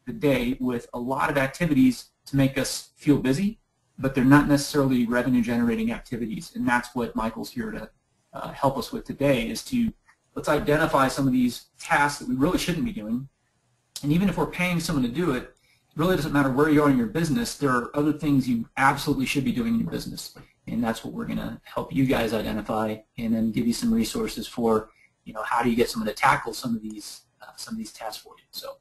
the day with a lot of activities to make us feel busy, but they're not necessarily revenue-generating activities, and that's what Michael's here to help us with today, is to let's identify some of these tasks that we really shouldn't be doing, and even if we're paying someone to do it, it really doesn't matter where you are in your business, there are other things you absolutely should be doing in your business, and that's what we're going to help you guys identify, and then give you some resources for, how do you get someone to tackle some of these tasks for you. So,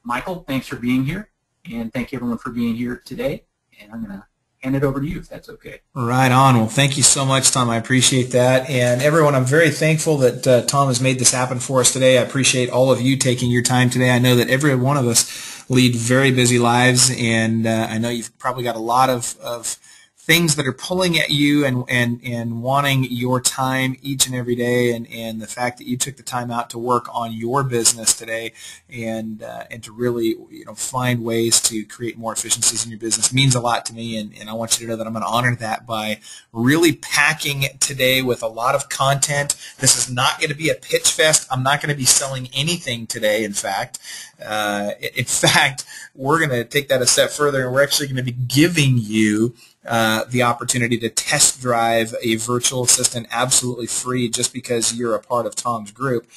Michael, thanks for being here, and thank you everyone for being here today, and I'm going to hand it over to you if that's okay. Right on. Well, thank you so much, Tom. I appreciate that. And everyone, I'm very thankful that Tom has made this happen for us today. I appreciate all of you taking your time today. I know that every one of us lead very busy lives, and I know you've probably got a lot of things that are pulling at you and wanting your time each and every day, and the fact that you took the time out to work on your business today and to really find ways to create more efficiencies in your business means a lot to me, and I want you to know that I'm going to honor that by really packing today with a lot of content. This is not going to be a pitch fest. I'm not going to be selling anything today. In fact, we're going to take that a step further, and we're actually going to be giving you the opportunity to test drive a virtual assistant absolutely free just because you're a part of Tom's group.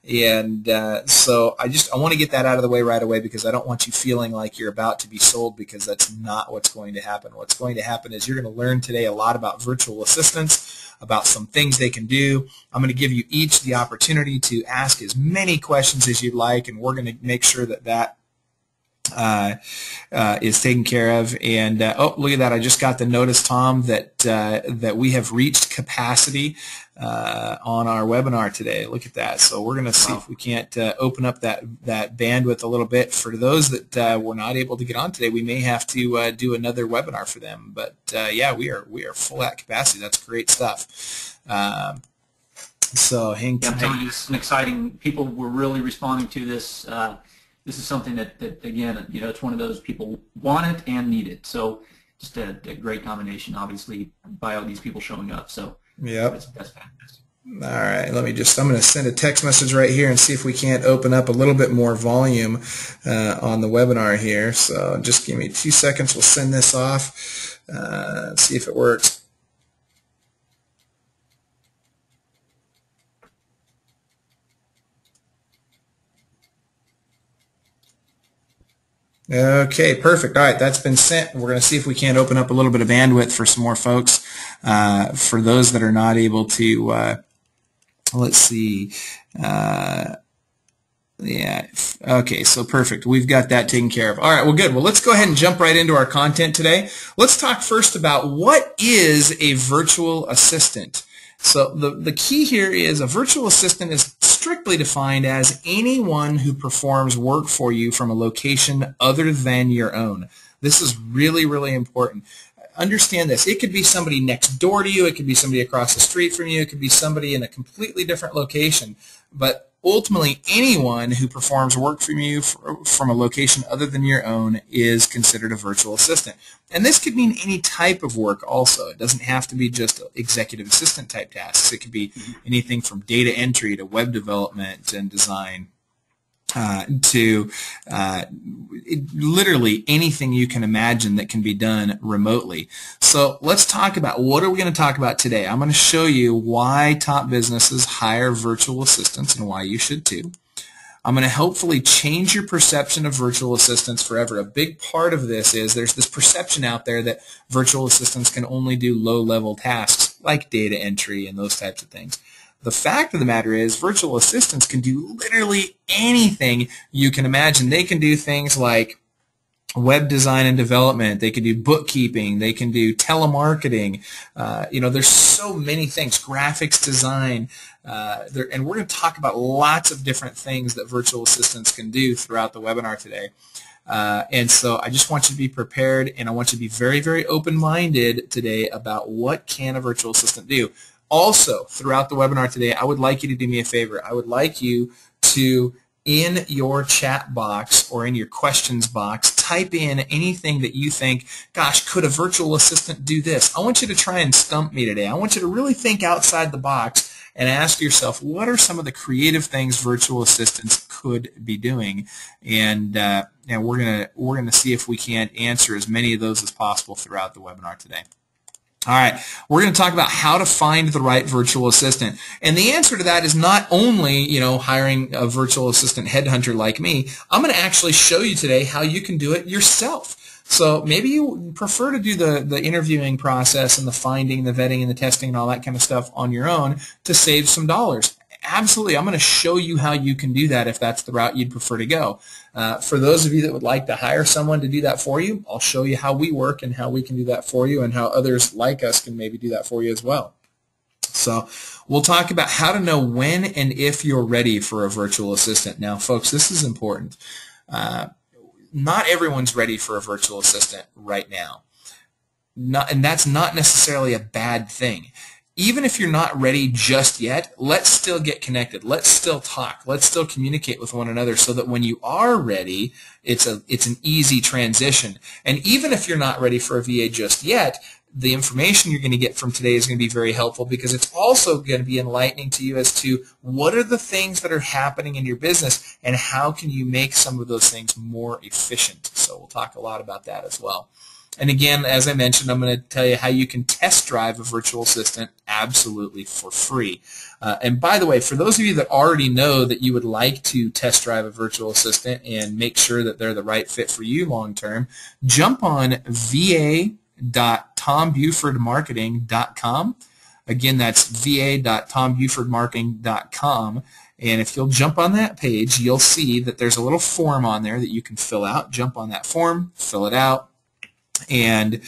And so I want to get that out of the way right away, because I don't want you feeling like you're about to be sold, because that's not what's going to happen. What's going to happen is you're going to learn today a lot about virtual assistants, about some things they can do. I'm going to give you each the opportunity to ask as many questions as you'd like, and we're going to make sure that is taken care of. And oh, look at that! I just got the notice, Tom, that we have reached capacity on our webinar today. Look at that! So we're going to see if we can't open up that bandwidth a little bit. For those that were not able to get on today, we may have to do another webinar for them. But yeah, we are full at capacity. That's great stuff. So hang tight. I'm telling you, this is an exciting. People were really responding to this. This is something that again, it's one of those people want it and need it. So just a great combination, obviously, by all these people showing up. So yeah, that's fantastic. All right, I'm going to send a text message right here and see if we can't open up a little bit more volume on the webinar here. So just give me 2 seconds. We'll send this off, see if it works. Okay, perfect. All right, that's been sent. We're going to see if we can't open up a little bit of bandwidth for some more folks. For those that are not able to, let's see. Yeah, okay, so perfect. We've got that taken care of. All right, well, good. Well, let's go ahead and jump right into our content today. Let's talk first about what is a virtual assistant. So the key here is a virtual assistant is strictly defined as anyone who performs work for you from a location other than your own. This is really, really important. Understand this. It could be somebody next door to you. It could be somebody across the street from you. It could be somebody in a completely different location. But ultimately, anyone who performs work from you from a location other than your own is considered a virtual assistant. And this could mean any type of work also. It doesn't have to be just executive assistant type tasks. It could be anything from data entry to web development and design to literally anything you can imagine that can be done remotely. So let's talk about what are we going to talk about today. I'm going to show you why top businesses hire virtual assistants and why you should too. I'm going to hopefully change your perception of virtual assistants forever. A big part of this is there's this perception out there that virtual assistants can only do low-level tasks like data entry and those types of things. The fact of the matter is virtual assistants can do literally anything you can imagine. They can do things like web design and development. They can do bookkeeping. They can do telemarketing. There's so many things. Graphics design. And we're going to talk about lots of different things that virtual assistants can do throughout the webinar today. And so I just want you to be prepared, and I want you to be very, very open-minded today about what can a virtual assistant do. Also, throughout the webinar today, I would like you to do me a favor. I would like you to, in your chat box or in your questions box, type in anything that you think, gosh, could a virtual assistant do this? I want you to try and stump me today. I want you to really think outside the box and ask yourself, what are some of the creative things virtual assistants could be doing? And we're gonna see if we can't answer as many of those as possible throughout the webinar today. All right, we're going to talk about how to find the right virtual assistant. And the answer to that is not only, hiring a virtual assistant headhunter like me. I'm going to actually show you today how you can do it yourself. So maybe you prefer to do the interviewing process and the finding, the vetting, and the testing and all that kind of stuff on your own to save some dollars. Absolutely. I'm going to show you how you can do that if that's the route you'd prefer to go. For those of you that would like to hire someone to do that for you, I'll show you how we work and how we can do that for you and how others like us can maybe do that for you as well. So we'll talk about how to know when and if you're ready for a virtual assistant. Now, folks, this is important. Not everyone's ready for a virtual assistant right now. And that's not necessarily a bad thing. Even if you're not ready just yet, let's still get connected. Let's still talk. Let's still communicate with one another so that when you are ready, it's an easy transition. And even if you're not ready for a VA just yet, the information you're going to get from today is going to be very helpful because it's also going to be enlightening to you as to what are the things that are happening in your business and how can you make some of those things more efficient. So we'll talk a lot about that as well. And again, as I mentioned, I'm going to tell you how you can test drive a virtual assistant absolutely for free. And by the way, for those of you that already know that you would like to test drive a virtual assistant and make sure that they're the right fit for you long term, jump on va.tombufordmarketing.com. Again, that's va.tombufordmarketing.com. And if you'll jump on that page, you'll see that there's a little form on there that you can fill out. Jump on that form, fill it out. And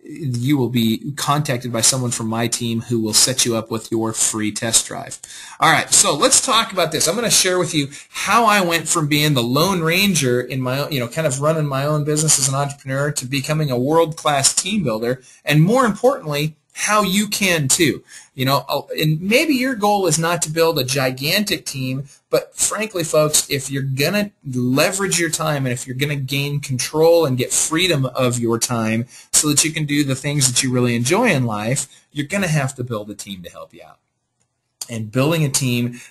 you will be contacted by someone from my team who will set you up with your free test drive. All right, so let's talk about this. I'm going to share with you how I went from being the Lone Ranger in my own, kind of running my own business as an entrepreneur to becoming a world-class team builder, and more importantly, how you can too. And maybe your goal is not to build a gigantic team, but frankly, folks, if you're going to leverage your time and if you're going to gain control and get freedom of your time so that you can do the things that you really enjoy in life, you're going to have to build a team to help you out. And building a team,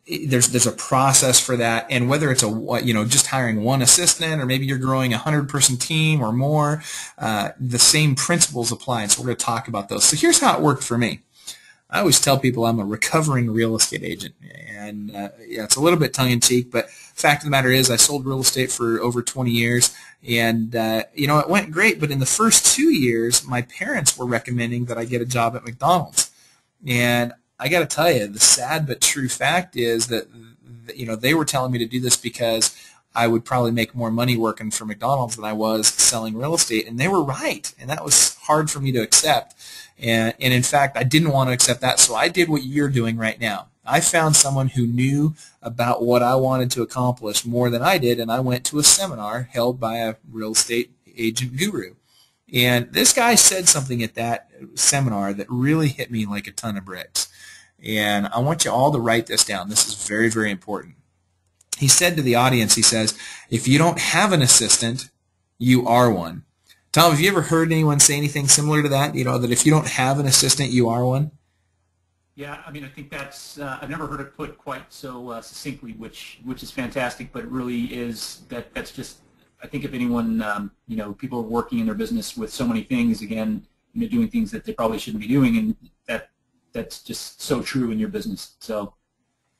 there's a process for that. And whether it's just hiring one assistant or maybe you're growing a 100-person team or more, the same principles apply. And so we're going to talk about those. So here's how it worked for me. I always tell people I'm a recovering real estate agent, and it's a little bit tongue-in-cheek, but fact of the matter is I sold real estate for over 20 years, and it went great. But in the first 2 years, my parents were recommending that I get a job at McDonald's, and I got to tell you, the sad but true fact is that they were telling me to do this because I would probably make more money working for McDonald's than I was selling real estate, and they were right, and that was hard for me to accept. And in fact, I didn't want to accept that, so I did what you're doing right now. I found someone who knew about what I wanted to accomplish more than I did, and I went to a seminar held by a real estate agent guru. And this guy said something at that seminar that really hit me like a ton of bricks. And I want you all to write this down. This is very, very important. He said to the audience, he says, if you don't have an assistant, you are one. Tom, have you ever heard anyone say anything similar to that? That if you don't have an assistant, you are one? Yeah, I think that's, I've never heard it put quite so succinctly, which is fantastic, but it really is, that's just, I think if anyone, people are working in their business with so many things, again, doing things that they probably shouldn't be doing, and that's just so true in your business. So,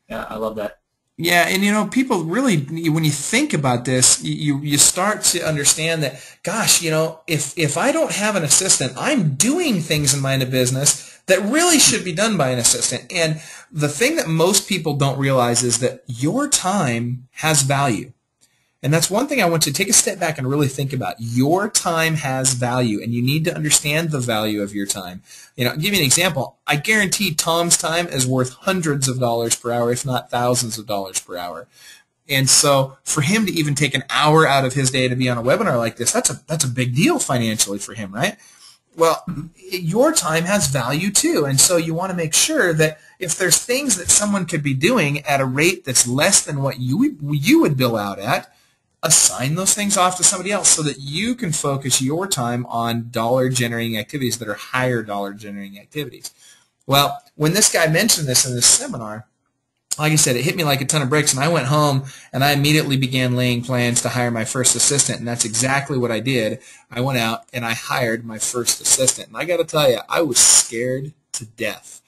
yeah, I love that. Yeah, and people really, when you think about this, you start to understand that, gosh, if I don't have an assistant, I'm doing things in my business that really should be done by an assistant. And the thing that most people don't realize is that your time has value. And that's one thing I want you to take a step back and really think about. Your time has value, and you need to understand the value of your time. I'll give you an example. I guarantee Tom's time is worth hundreds of dollars per hour, if not thousands of dollars per hour. And so for him to even take an hour out of his day to be on a webinar like this, that's a big deal financially for him, right? Well, your time has value too, and so you want to make sure that if there's things that someone could be doing at a rate that's less than what you would bill out at, assign those things off to somebody else so that you can focus your time on dollar-generating activities that are higher dollar-generating activities. Well, when this guy mentioned this in this seminar, like I said, it hit me like a ton of bricks, and I went home and I immediately began laying plans to hire my first assistant, and that's exactly what I did. I went out and I hired my first assistant, and I got to tell you, I was scared to death.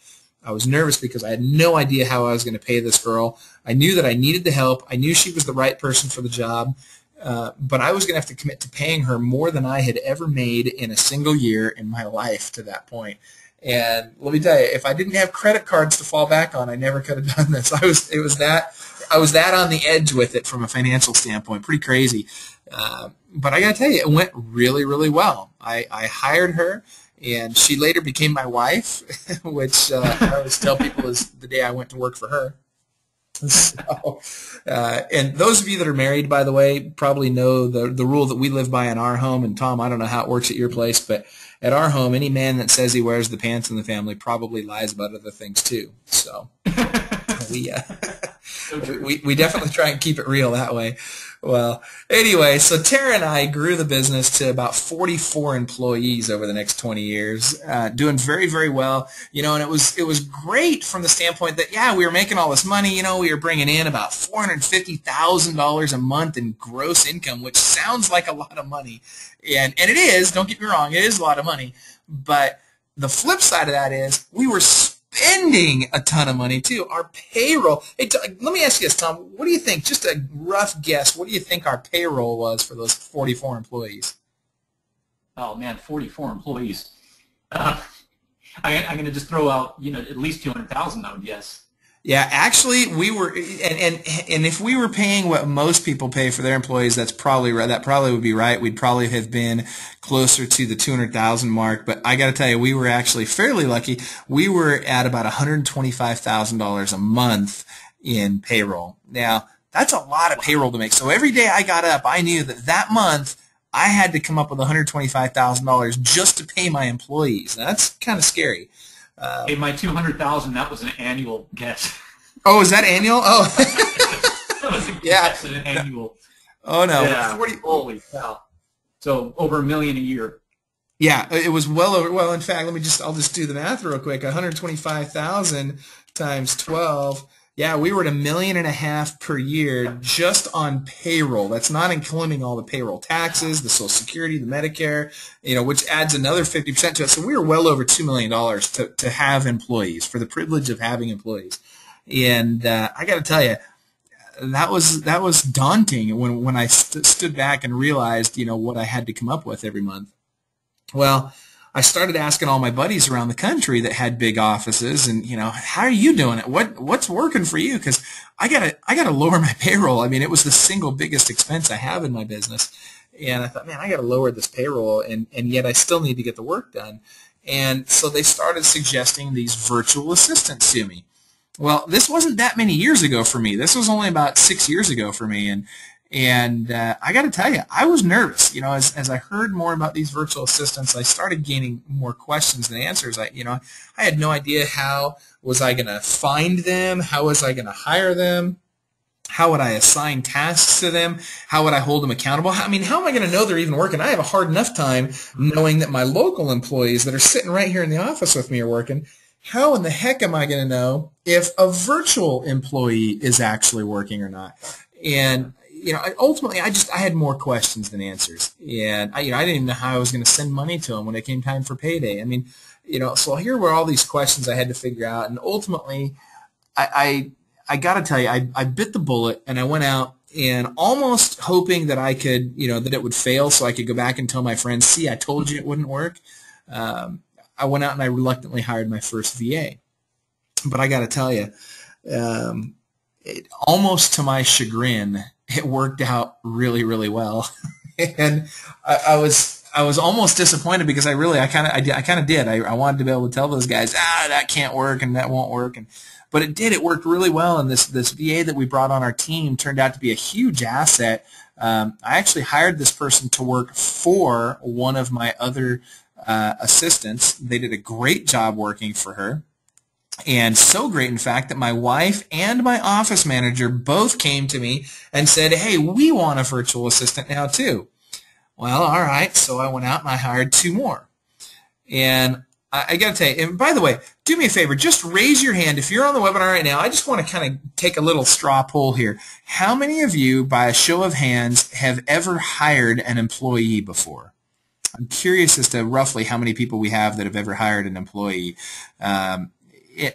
I was nervous because I had no idea how I was going to pay this girl. I knew that I needed the help. I knew she was the right person for the job, but I was going to have to commit to paying her more than I had ever made in a single year in my life to that point. And let me tell you, if I didn't have credit cards to fall back on, I never could have done this. I was that on the edge with it from a financial standpoint. Pretty crazy. But I got to tell you, it went really, really well. I hired her, and she later became my wife, which I always tell people is the day I went to work for her. So, and those of you that are married, by the way, probably know the rule that we live by in our home. And Tom, I don't know how it works at your place, but at our home, any man that says he wears the pants in the family probably lies about other things too. So we definitely try and keep it real that way. Well, anyway, so Tara and I grew the business to about 44 employees over the next 20 years, doing very, very well. You know, and it was great from the standpoint that, yeah, we were making all this money. You know, we were bringing in about $450,000 a month in gross income, which sounds like a lot of money. And it is, don't get me wrong, it is a lot of money. But the flip side of that is we were spending a ton of money too. Our payroll. Hey, let me ask you this, Tom. What do you think? Just a rough guess. What do you think our payroll was for those 44 employees? Oh man, 44 employees. I'm going to just throw out, at least 200,000. I would guess. Yeah, actually, we were, and if we were paying what most people pay for their employees, that's probably right. That probably would be right. We'd probably have been closer to the 200,000 mark. But I got to tell you, we were actually fairly lucky. We were at about $125,000 a month in payroll. Now, that's a lot of payroll to make. So every day I got up, I knew that month I had to come up with $125,000 just to pay my employees. Now, that's kind of scary. Hey, my 200,000, that was an annual guess. Oh, is that annual? Oh. That was a guess at an annual. Oh, no. Yeah. Holy cow. So over $1 million a year. Yeah, it was well over. Well, in fact, I'll just do the math real quick. 125,000 times 12. Yeah, we were at $1.5 million per year just on payroll. That's not including all the payroll taxes, the Social Security, the Medicare, which adds another 50% to it. So we were well over $2 million to have employees, for the privilege of having employees. And I got to tell you, that was daunting when I stood back and realized, what I had to come up with every month. Well, I started asking all my buddies around the country that had big offices, and how are you doing it? What's working for you? Because I gotta lower my payroll. I mean, it was the single biggest expense I have in my business, and I thought, man, I gotta lower this payroll, and yet I still need to get the work done. And so they started suggesting these virtual assistants to me. Well, this wasn't that many years ago for me. This was only about 6 years ago for me, and I got to tell you, I was nervous. As I heard more about these virtual assistants, I started gaining more questions than answers. I had no idea how was I going to find them, how was I going to hire them, how would I assign tasks to them, how would I hold them accountable? I mean, how am I going to know they're even working? I have a hard enough time knowing that my local employees that are sitting right here in the office with me are working. How in the heck am I going to know if a virtual employee is actually working or not? And ultimately, I had more questions than answers, and I didn't even know how I was going to send money to them when it came time for payday. I mean, so here were all these questions I had to figure out, and ultimately, I got to tell you, I bit the bullet, and I went out and almost hoping that I could, that it would fail, so I could go back and tell my friends, see, I told you it wouldn't work. I went out and I reluctantly hired my first VA, but I got to tell you, almost to my chagrin, it worked out really, really well, and I was almost disappointed because I kind of did. I wanted to be able to tell those guys, that can't work and that won't work, but it did. It worked really well, and this VA that we brought on our team turned out to be a huge asset. I actually hired this person to work for one of my other assistants. They did a great job working for her. And so great, in fact, that my wife and my office manager both came to me and said, hey, we want a virtual assistant now too. Well, all right, so I went out and I hired 2 more. And I got to tell you, and by the way, do me a favor, just raise your hand. If you're on the webinar right now, I just want to kind of take a little straw poll here. How many of you, by a show of hands, have ever hired an employee before? I'm curious as to roughly how many people we have that have ever hired an employee. I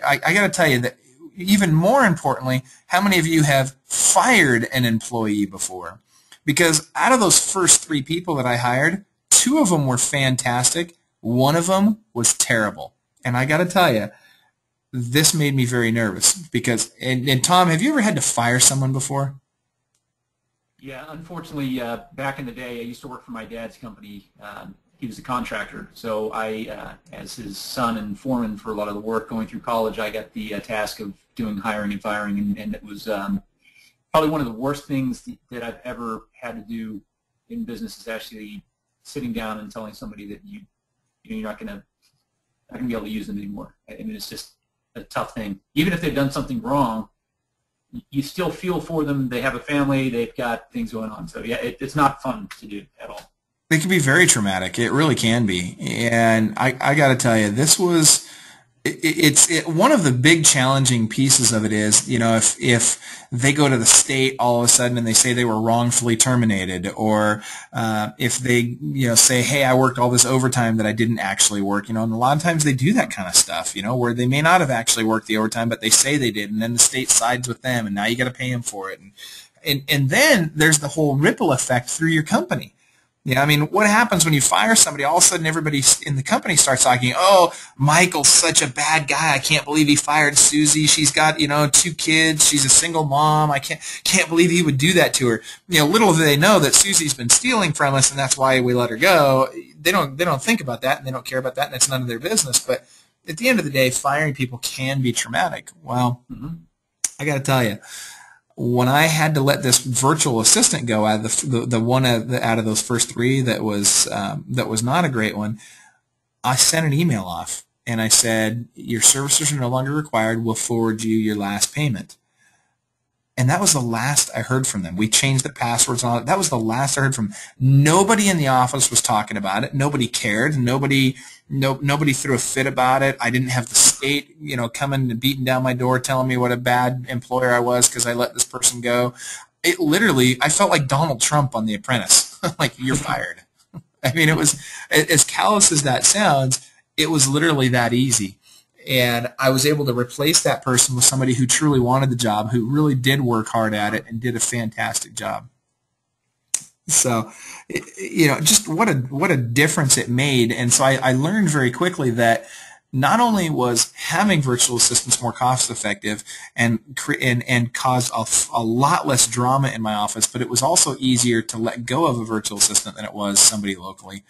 got to tell you that even more importantly, how many of you have fired an employee before? Because out of those first 3 people that I hired, 2 of them were fantastic. One of them was terrible. And I got to tell you, this made me very nervous because, and Tom, have you ever had to fire someone before? Yeah, unfortunately, back in the day, I used to work for my dad's company. He was a contractor, so I, as his son and foreman for a lot of the work going through college, I got the task of doing hiring and firing, and it was probably one of the worst things that I've ever had to do in business is actually sitting down and telling somebody that you're not going to be able to use them anymore. I mean, it's just a tough thing. Even if they've done something wrong, you still feel for them. They have a family. They've got things going on. So, yeah, it's not fun to do at all. It can be very traumatic. It really can be. And I got to tell you, this was one of the big challenging pieces of it is, you know, if they go to the state all of a sudden and they say they were wrongfully terminated, or if they, you know, say, hey, I worked all this overtime that I didn't actually work, you know, and a lot of times they do that kind of stuff, you know, where they may not have actually worked the overtime, but they say they did, and then the state sides with them, and now you got to pay them for it. And then there's the whole ripple effect through your company. Yeah, I mean, what happens when you fire somebody? All of a sudden, everybody in the company starts talking, oh, Michael's such a bad guy. I can't believe he fired Susie. She's got, you know, 2 kids. She's a single mom. I can't believe he would do that to her. You know, little do they know that Susie's been stealing from us, and that's why we let her go. They don't think about that, and they don't care about that, and it's none of their business. But at the end of the day, firing people can be traumatic. Well, I got to tell you, when I had to let this virtual assistant go out of the one out of those first 3 that was not a great one, I sent an email off and I said, your services are no longer required. We'll forward you your last payment. And that was the last I heard from them. We changed the passwords and all that. That was the last I heard from them. Nobody in the office was talking about it. Nobody cared. Nobody threw a fit about it. I didn't have the state, you know, coming and beating down my door telling me what a bad employer I was because I let this person go. It literally, I felt like Donald Trump on The Apprentice. Like, you're fired. I mean, it was, as callous as that sounds, it was literally that easy. And I was able to replace that person with somebody who truly wanted the job, who really did work hard at it and did a fantastic job. So, you know, just what a difference it made. And so I learned very quickly that not only was having virtual assistants more cost effective and caused a lot less drama in my office, but it was also easier to let go of a virtual assistant than it was somebody locally.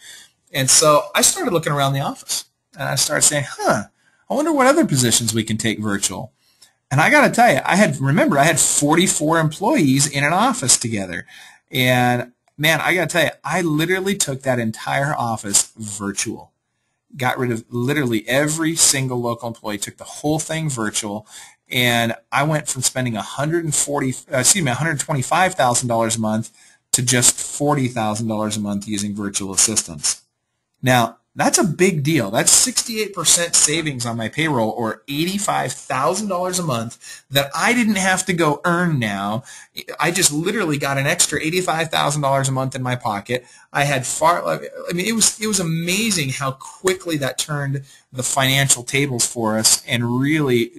And so I started looking around the office and I started saying, I wonder what other positions we can take virtual. And I got to tell you, I had 44 employees in an office together. And man, I got to tell you, I literally took that entire office virtual. Got rid of literally every single local employee, took the whole thing virtual, and I went from spending $125,000 a month to just $40,000 a month using virtual assistants. Now, that's a big deal. That's 68% savings on my payroll, or $85,000 a month that I didn't have to go earn now. I just literally got an extra $85,000 a month in my pocket. I mean, it was amazing how quickly that turned the financial tables for us and really,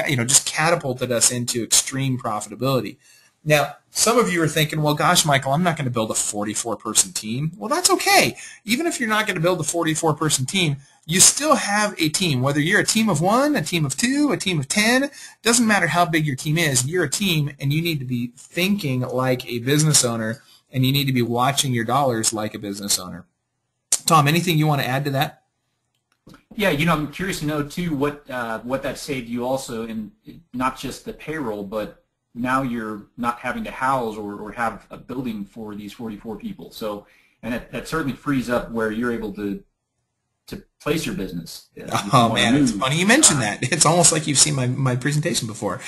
you know, just catapulted us into extreme profitability. Now, some of you are thinking, well, gosh, Michael, I'm not going to build a 44-person team. Well, that's okay. Even if you're not going to build a 44-person team, you still have a team. Whether you're a team of 1, a team of 2, a team of 10, doesn't matter how big your team is. You're a team, and you need to be thinking like a business owner, and you need to be watching your dollars like a business owner. Tom, anything you want to add to that? Yeah, you know, I'm curious to know, too, what that saved you also in not just the payroll, but now you're not having to house or have a building for these 44 people. So, and that certainly frees up where you're able to place your business. Oh, man, it's funny you mentioned that. It's almost like you've seen my presentation before,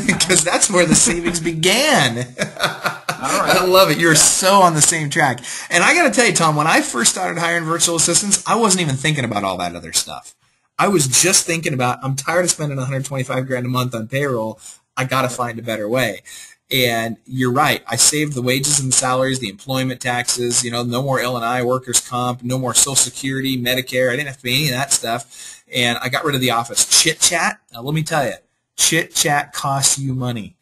because that's where the savings began. right. I love it. You're so on the same track. And I got to tell you, Tom, when I first started hiring virtual assistants, I wasn't even thinking about all that other stuff. I was just thinking about, I'm tired of spending 125 grand a month on payroll. I got to find a better way. And you're right. I saved the wages and the salaries, the employment taxes, no more L&I, workers' comp, no more Social Security, Medicare. I didn't have to pay any of that stuff. And I got rid of the office chit-chat. Now, let me tell you, chit-chat costs you money.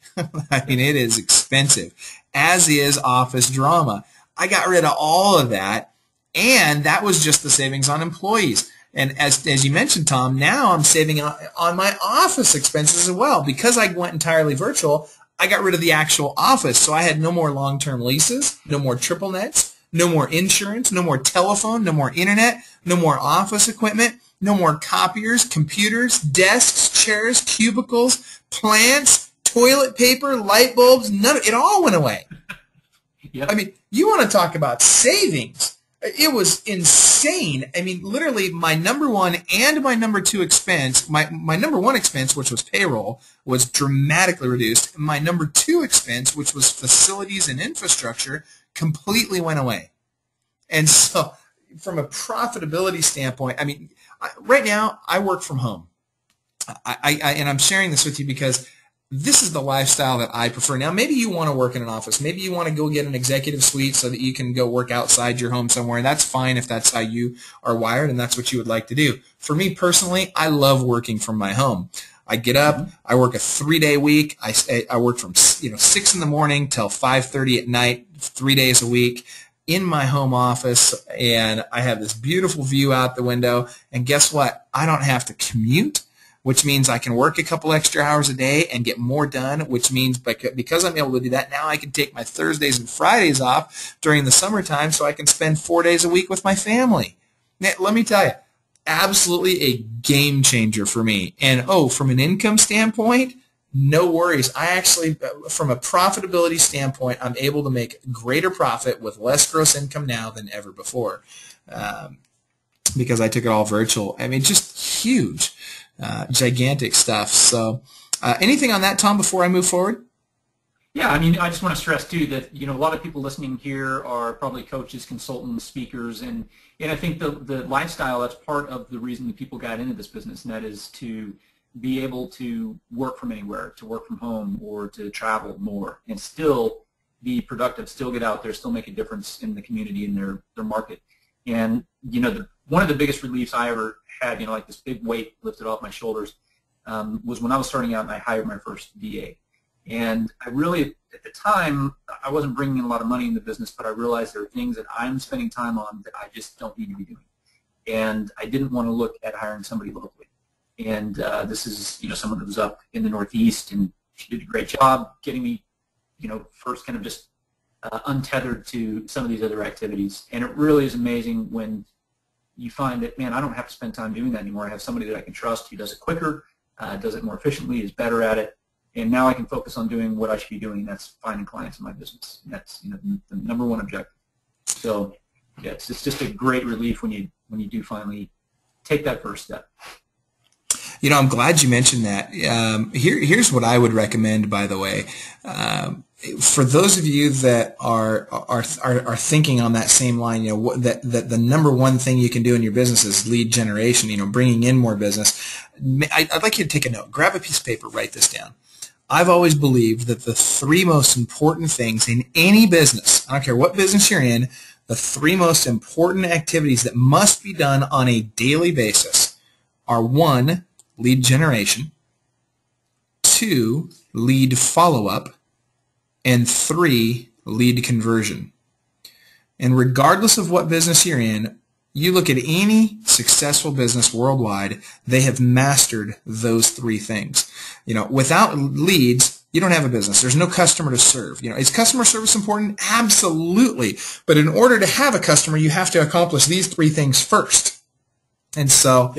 I mean, it is expensive, as is office drama. I got rid of all of that, and that was just the savings on employees. And as you mentioned, Tom, now I'm saving on my office expenses as well. Because I went entirely virtual, I got rid of the actual office, so I had no more long-term leases, no more triple nets, no more insurance, no more telephone, no more internet, no more office equipment, no more copiers, computers, desks, chairs, cubicles, plants, toilet paper, light bulbs. It all went away. Yep. I mean, you want to talk about savings. It was insane. I mean, literally my number one and my number two expense, my number one expense, which was payroll, was dramatically reduced. My number two expense, which was facilities and infrastructure, completely went away. And so from a profitability standpoint, I mean, right now I work from home. And I'm sharing this with you because this is the lifestyle that I prefer. Now, maybe you want to work in an office. Maybe you want to go get an executive suite so that you can go work outside your home somewhere, and that's fine if that's how you are wired and that's what you would like to do. For me personally, I love working from my home. I get up, I work a 3-day week. I work from 6 in the morning till 5:30 at night, 3 days a week in my home office, and I have this beautiful view out the window. And guess what? I don't have to commute, which means I can work a couple extra hours a day and get more done, which means because I'm able to do that, now I can take my Thursdays and Fridays off during the summertime so I can spend 4 days a week with my family. Now, let me tell you, absolutely a game changer for me. And, from an income standpoint, no worries. I actually, from a profitability standpoint, I'm able to make greater profit with less gross income now than ever before because I took it all virtual. I mean, just huge. Gigantic stuff. So anything on that, Tom, before I move forward? Yeah, I mean, I just want to stress, too, that, a lot of people listening here are probably coaches, consultants, speakers, and I think the lifestyle, that's part of the reason that people got into this business, and that is to be able to work from anywhere, to work from home, or to travel more, and still be productive, still get out there, still make a difference in the community and their market. And, one of the biggest reliefs I ever had, like this big weight lifted off my shoulders, was when I was starting out and I hired my first VA. And I really, at the time, I wasn't bringing in a lot of money in the business, but I realized there are things that I'm spending time on that I just don't need to be doing. And I didn't want to look at hiring somebody locally. And this is, someone who was up in the Northeast, and she did a great job getting me, first kind of just untethered to some of these other activities. And it really is amazing when you find that, man, I don't have to spend time doing that anymore. I have somebody that I can trust who does it quicker, does it more efficiently, is better at it, and now I can focus on doing what I should be doing, and that's finding clients in my business. And that's the number one objective. So yeah, it's just a great relief when you do finally take that first step. I'm glad you mentioned that. Here's what I would recommend, by the way. For those of you that are thinking on that same line, that the number one thing you can do in your business is lead generation, bringing in more business. I'd like you to take a note. Grab a piece of paper, write this down. I've always believed that the three most important things in any business, I don't care what business you're in, the three most important activities that must be done on a daily basis are: 1, lead generation; 2, lead follow-up; and 3, lead conversion. And regardless of what business you're in, you look at any successful business worldwide, they have mastered those 3 things. Without leads, you don't have a business. There's no customer to serve. Is customer service important? Absolutely. But in order to have a customer, you have to accomplish these 3 things first. And so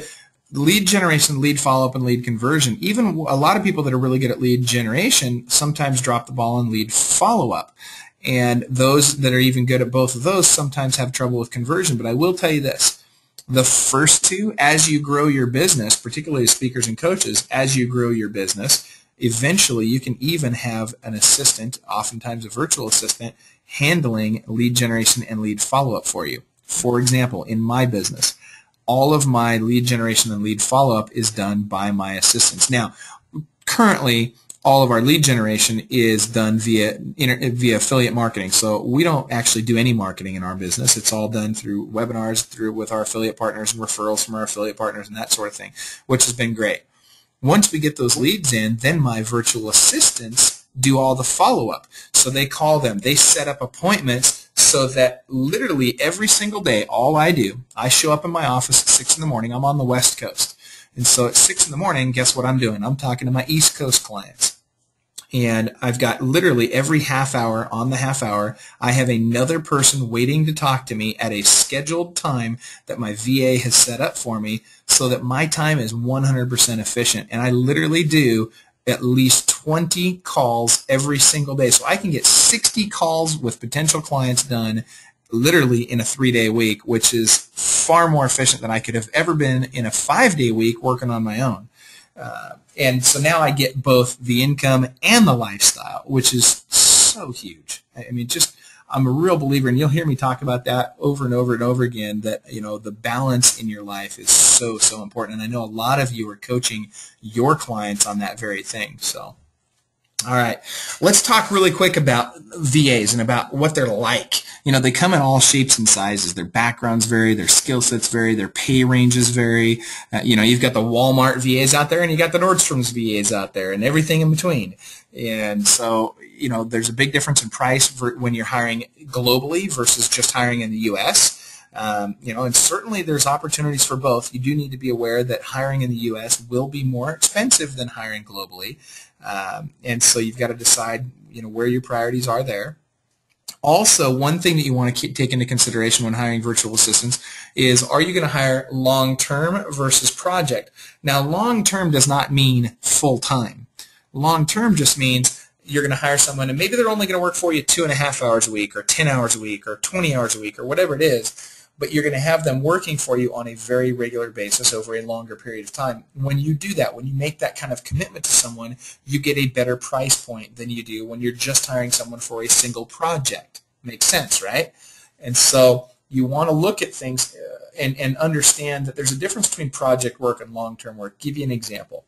lead generation, lead follow-up, and lead conversion. Even a lot of people that are really good at lead generation sometimes drop the ball on lead follow-up. And those that are even good at both of those sometimes have trouble with conversion. But I will tell you this. The first 2, as you grow your business, particularly as speakers and coaches, as you grow your business, Eventually, you can even have an assistant, oftentimes a virtual assistant, handling lead generation and lead follow-up for you. For example, in my business, all of my lead generation and lead follow-up is done by my assistants. Now, currently, all of our lead generation is done via affiliate marketing. So we don't actually do any marketing in our business. It's all done through webinars, with our affiliate partners and referrals from our affiliate partners and that sort of thing, which has been great. Once we get those leads in, then my virtual assistants do all the follow-up. So they call them. They set up appointments so that literally every single day, all I do, I show up in my office at 6 in the morning. I'm on the West Coast. And so at 6 in the morning, guess what I'm doing? I'm talking to my East Coast clients. And I've got literally every half hour, on the half hour, I have another person waiting to talk to me at a scheduled time that my VA has set up for me so that my time is 100% efficient. And I literally do at least 20 calls every single day. So I can get 60 calls with potential clients done literally in a 3-day week, which is far more efficient than I could have ever been in a 5-day week working on my own. And so now I get both the income and the lifestyle, which is so huge. I mean, I'm a real believer, and you'll hear me talk about that over and over and over again, that, the balance in your life is so, so important. And I know a lot of you are coaching your clients on that very thing. So, all right, let's talk really quick about VAs and about what they're like. They come in all shapes and sizes. Their backgrounds vary, their skill sets vary, their pay ranges vary. You've got the Walmart VAs out there, and you got the Nordstrom's VAs out there, and everything in between. And so, there's a big difference in price when you're hiring globally versus just hiring in the U.S. And certainly there's opportunities for both. You do need to be aware that hiring in the U.S. will be more expensive than hiring globally. And so you've got to decide, where your priorities are there. Also, one thing that you want to take into consideration when hiring virtual assistants is, are you going to hire long-term versus project? Now, long-term does not mean full-time. Long-term just means you're going to hire someone, and maybe they're only going to work for you 2.5 hours a week or 10 hours a week or 20 hours a week or whatever it is, but you're going to have them working for you on a very regular basis over a longer period of time. When you do that, when you make that kind of commitment to someone, you get a better price point than you do when you're just hiring someone for a single project. Makes sense, right? And so you want to look at things and understand that there's a difference between project work and long-term work. Give you an example.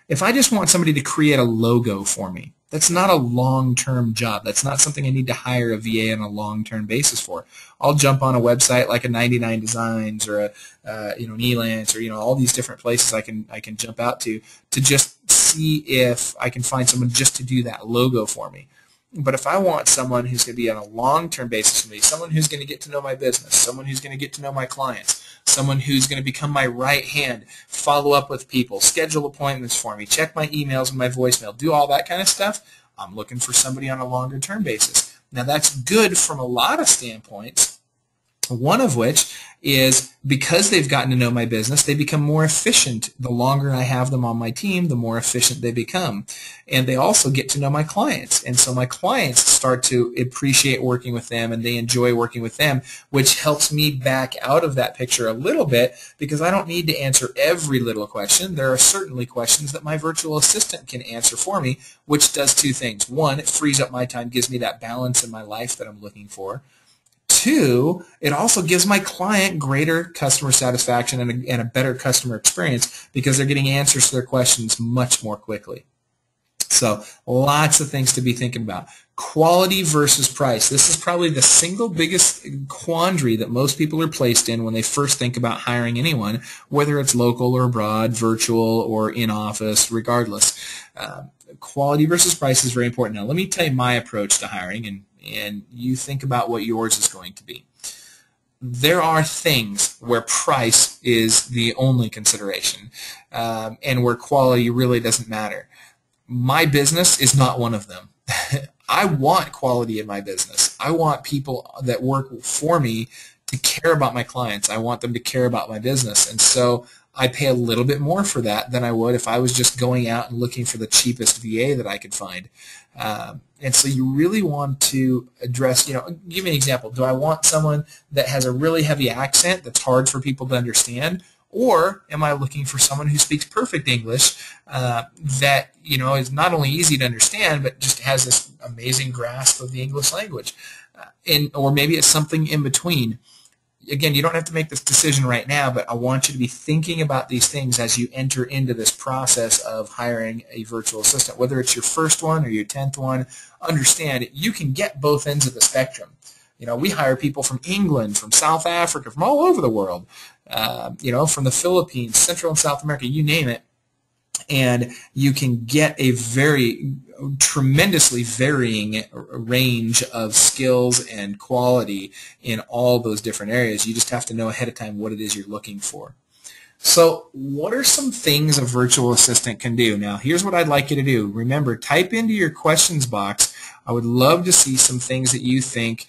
If I just want somebody to create a logo for me, that's not a long-term job. That's not something I need to hire a VA on a long-term basis for. I'll jump on a website like a 99 Designs or an Elance or all these different places I can jump out to just see if I can find someone just to do that logo for me. But if I want someone who's going to be on a long-term basis for me, someone who's going to get to know my business, someone who's going to get to know my clients, someone who's going to become my right hand, follow up with people, schedule appointments for me, check my emails and my voicemail, do all that kind of stuff, I'm looking for somebody on a longer-term basis. Now, that's good from a lot of standpoints, one of which is because they've gotten to know my business, they become more efficient. The longer I have them on my team, the more efficient they become. And they also get to know my clients. And so my clients start to appreciate working with them, and they enjoy working with them, which helps me back out of that picture a little bit because I don't need to answer every little question. There are certainly questions that my virtual assistant can answer for me, which does two things. One, it frees up my time, gives me that balance in my life that I'm looking for. Two, it also gives my client greater customer satisfaction and a better customer experience because they're getting answers to their questions much more quickly. So lots of things to be thinking about. Quality versus price. This is probably the single biggest quandary that most people are placed in when they first think about hiring anyone, whether it's local or abroad, virtual or in-office, regardless. Quality versus price is very important. Now, let me tell you my approach to hiring, and you think about what yours is going to be. There are things where price is the only consideration and where quality really doesn't matter. My business is not one of them. I want quality in my business. I want people that work for me to care about my clients. I want them to care about my business. And so I pay a little bit more for that than I would if I was just going out and looking for the cheapest VA that I could find. And so you really want to address, give me an example. Do I want someone that has a really heavy accent that's hard for people to understand? Or am I looking for someone who speaks perfect English that is not only easy to understand but just has this amazing grasp of the English language? Or maybe it's something in between. Again, you don't have to make this decision right now, but I want you to be thinking about these things as you enter into this process of hiring a virtual assistant. Whether it's your first one or your 10th one, understand you can get both ends of the spectrum. We hire people from England, from South Africa, from all over the world, from the Philippines, Central and South America, you name it. And you can get a very tremendously varying range of skills and quality in all those different areas. You just have to know ahead of time what it is you're looking for. So what are some things a virtual assistant can do? Now, here's what I'd like you to do. Remember, type into your questions box. I would love to see some things that you think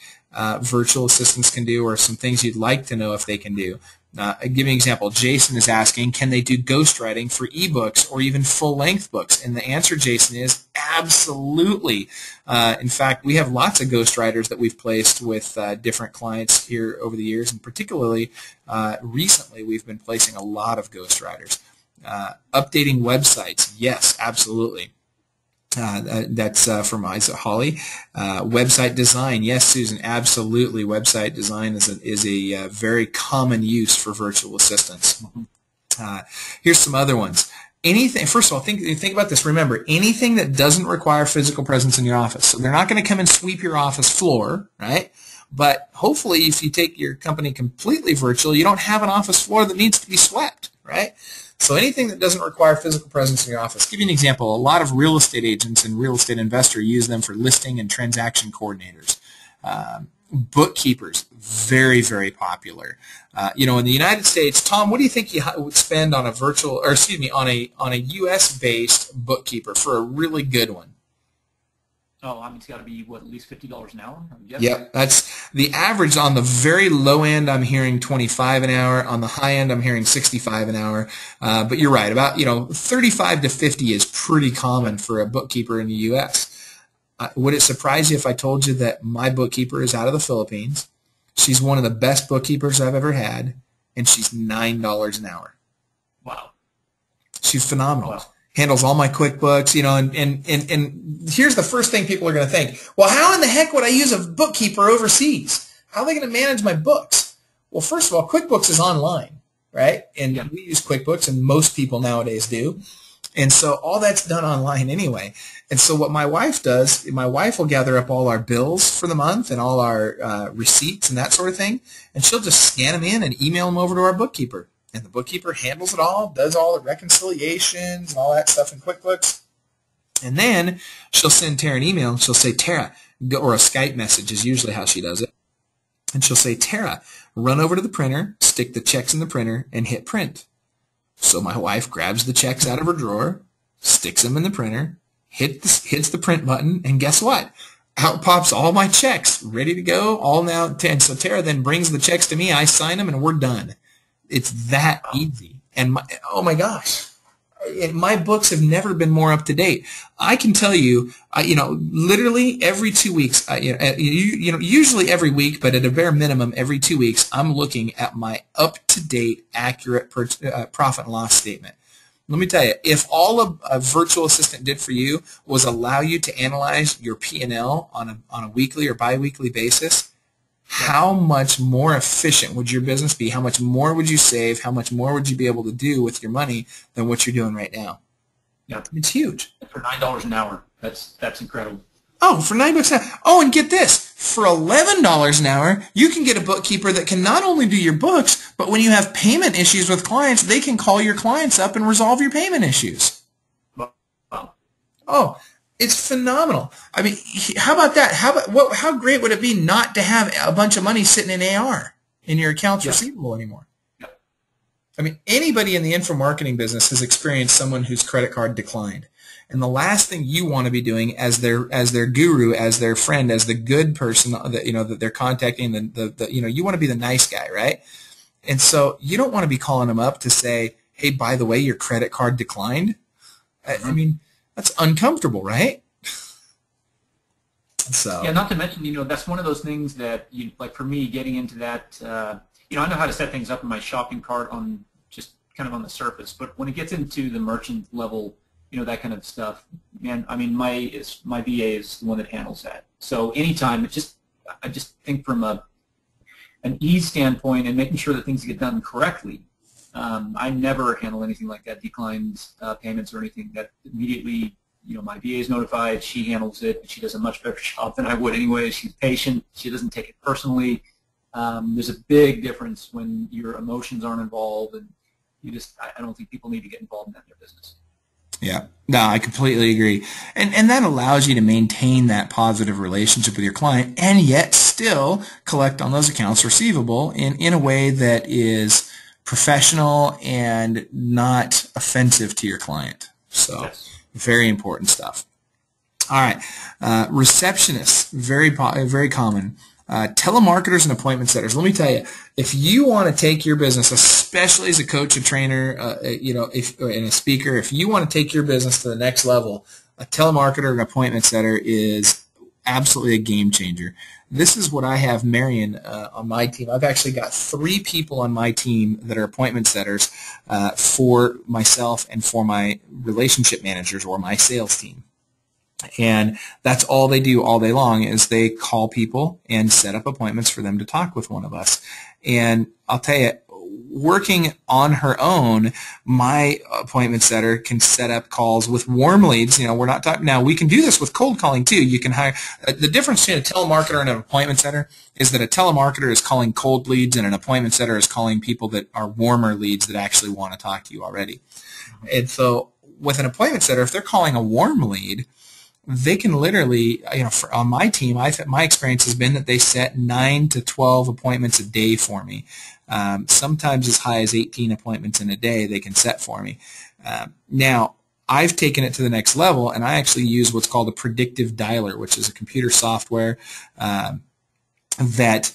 virtual assistants can do, or some things you'd like to know if they can do. I'll give you an example. Jason is asking, can they do ghostwriting for ebooks or even full-length books? And the answer, Jason, is absolutely. In fact, we have lots of ghostwriters that we've placed with different clients here over the years, and particularly recently we've been placing a lot of ghostwriters. Updating websites, yes, absolutely. That's from Holly. Website design, yes, Susan, absolutely. Website design is a very common use for virtual assistants. Here's some other ones. Anything. First of all, think about this. Remember, anything that doesn't require physical presence in your office. So they're not going to come and sweep your office floor, right? But hopefully, if you take your company completely virtual, you don't have an office floor that needs to be swept, right? So anything that doesn't require physical presence in your office. Give you an example. A lot of real estate agents and real estate investors use them for listing and transaction coordinators. Bookkeepers, very, very popular. In the United States, Tom, what do you think you would spend on on a U.S.-based bookkeeper for a really good one? Oh, it's got to be, at least $50 an hour? Yep, that's the average. On the very low end, I'm hearing $25 an hour. On the high end, I'm hearing $65 an hour. But you're right, about $35 to $50 is pretty common for a bookkeeper in the U.S. Would it surprise you if I told you that my bookkeeper is out of the Philippines? She's one of the best bookkeepers I've ever had, and she's $9 an hour. Wow. She's phenomenal. Wow. Handles all my QuickBooks, and here's the first thing people are going to think. Well, how in the heck would I use a bookkeeper overseas? How are they going to manage my books? Well, first of all, QuickBooks is online, right? And we use QuickBooks, and most people nowadays do. And so all that's done online anyway. And so what my wife does, my wife will gather up all our bills for the month and all our receipts and that sort of thing, and she'll just scan them in and email them over to our bookkeeper. And the bookkeeper handles it all, does all the reconciliations and all that stuff in QuickBooks. And then she'll send Tara an email. She'll say, Tara, or a Skype message is usually how she does it. And she'll say, Tara, run over to the printer, stick the checks in the printer, and hit print. So my wife grabs the checks out of her drawer, sticks them in the printer, hits the print button, and guess what? Out pops all my checks, ready to go, all now. And so Tara then brings the checks to me, I sign them, and we're done. It's that easy. And oh my gosh, my books have never been more up to date. I can tell you, literally every 2 weeks, usually every week, but at a bare minimum every 2 weeks, I'm looking at my up-to-date, accurate profit and loss statement. Let me tell you, if all a virtual assistant did for you was allow you to analyze your P&L on a weekly or biweekly basis, how much more efficient would your business be? How much more would you save? How much more would you be able to do with your money than what you're doing right now? Yeah, it's huge. For $9 an hour, that's incredible. Oh, for $9 an hour. Oh, and get this. For $11 an hour, you can get a bookkeeper that can not only do your books, but when you have payment issues with clients, they can call your clients up and resolve your payment issues. Wow. Oh, it's phenomenal. I mean, how about that? How great would it be not to have a bunch of money sitting in AR in your accounts receivable anymore? Yeah. I mean, anybody in the info marketing business has experienced someone whose credit card declined. And the last thing you want to be doing as their guru, as their friend, as the good person that they're contacting, you want to be the nice guy, right? And so you don't want to be calling them up to say, hey, by the way, your credit card declined. I mean, that's uncomfortable, right? So yeah, not to mention, that's one of those things that like for me, getting into that, I know how to set things up in my shopping cart on just kind of on the surface. But when it gets into the merchant level, that kind of stuff, man, I mean, my VA is the one that handles that. So anytime, I just think from an ease standpoint and making sure that things get done correctly. I never handle anything like that, declined payments or anything. That immediately, my VA is notified. She handles it. She does a much better job than I would anyway. She's patient. She doesn't take it personally. There's a big difference when your emotions aren't involved, and I don't think people need to get involved in that in their business. Yeah, no, I completely agree. And that allows you to maintain that positive relationship with your client and yet still collect on those accounts receivable in a way that is professional and not offensive to your client. So yes. Very important stuff. All right, receptionists, very common. Telemarketers and appointment setters. Let me tell you, if you want to take your business, especially as a coach, a trainer, and a speaker, if you want to take your business to the next level, a telemarketer and appointment setter is absolutely a game changer. This is what I have Marion on my team. I've actually got 3 people on my team that are appointment setters for myself and for my relationship managers or my sales team. And that's all they do all day long is they call people and set up appointments for them to talk with one of us. And I'll tell you, working on her own, my appointment setter can set up calls with warm leads. We're not talking now. We can do this with cold calling too. You can hire. The difference between a telemarketer and an appointment setter is that a telemarketer is calling cold leads and an appointment setter is calling people that are warmer leads that actually want to talk to you already. And so with an appointment setter, if they're calling a warm lead, they can literally, on my team, my experience has been that they set 9 to 12 appointments a day for me. Sometimes as high as 18 appointments in a day they can set for me. Now, I've taken it to the next level, and I actually use what's called a predictive dialer, which is a computer software that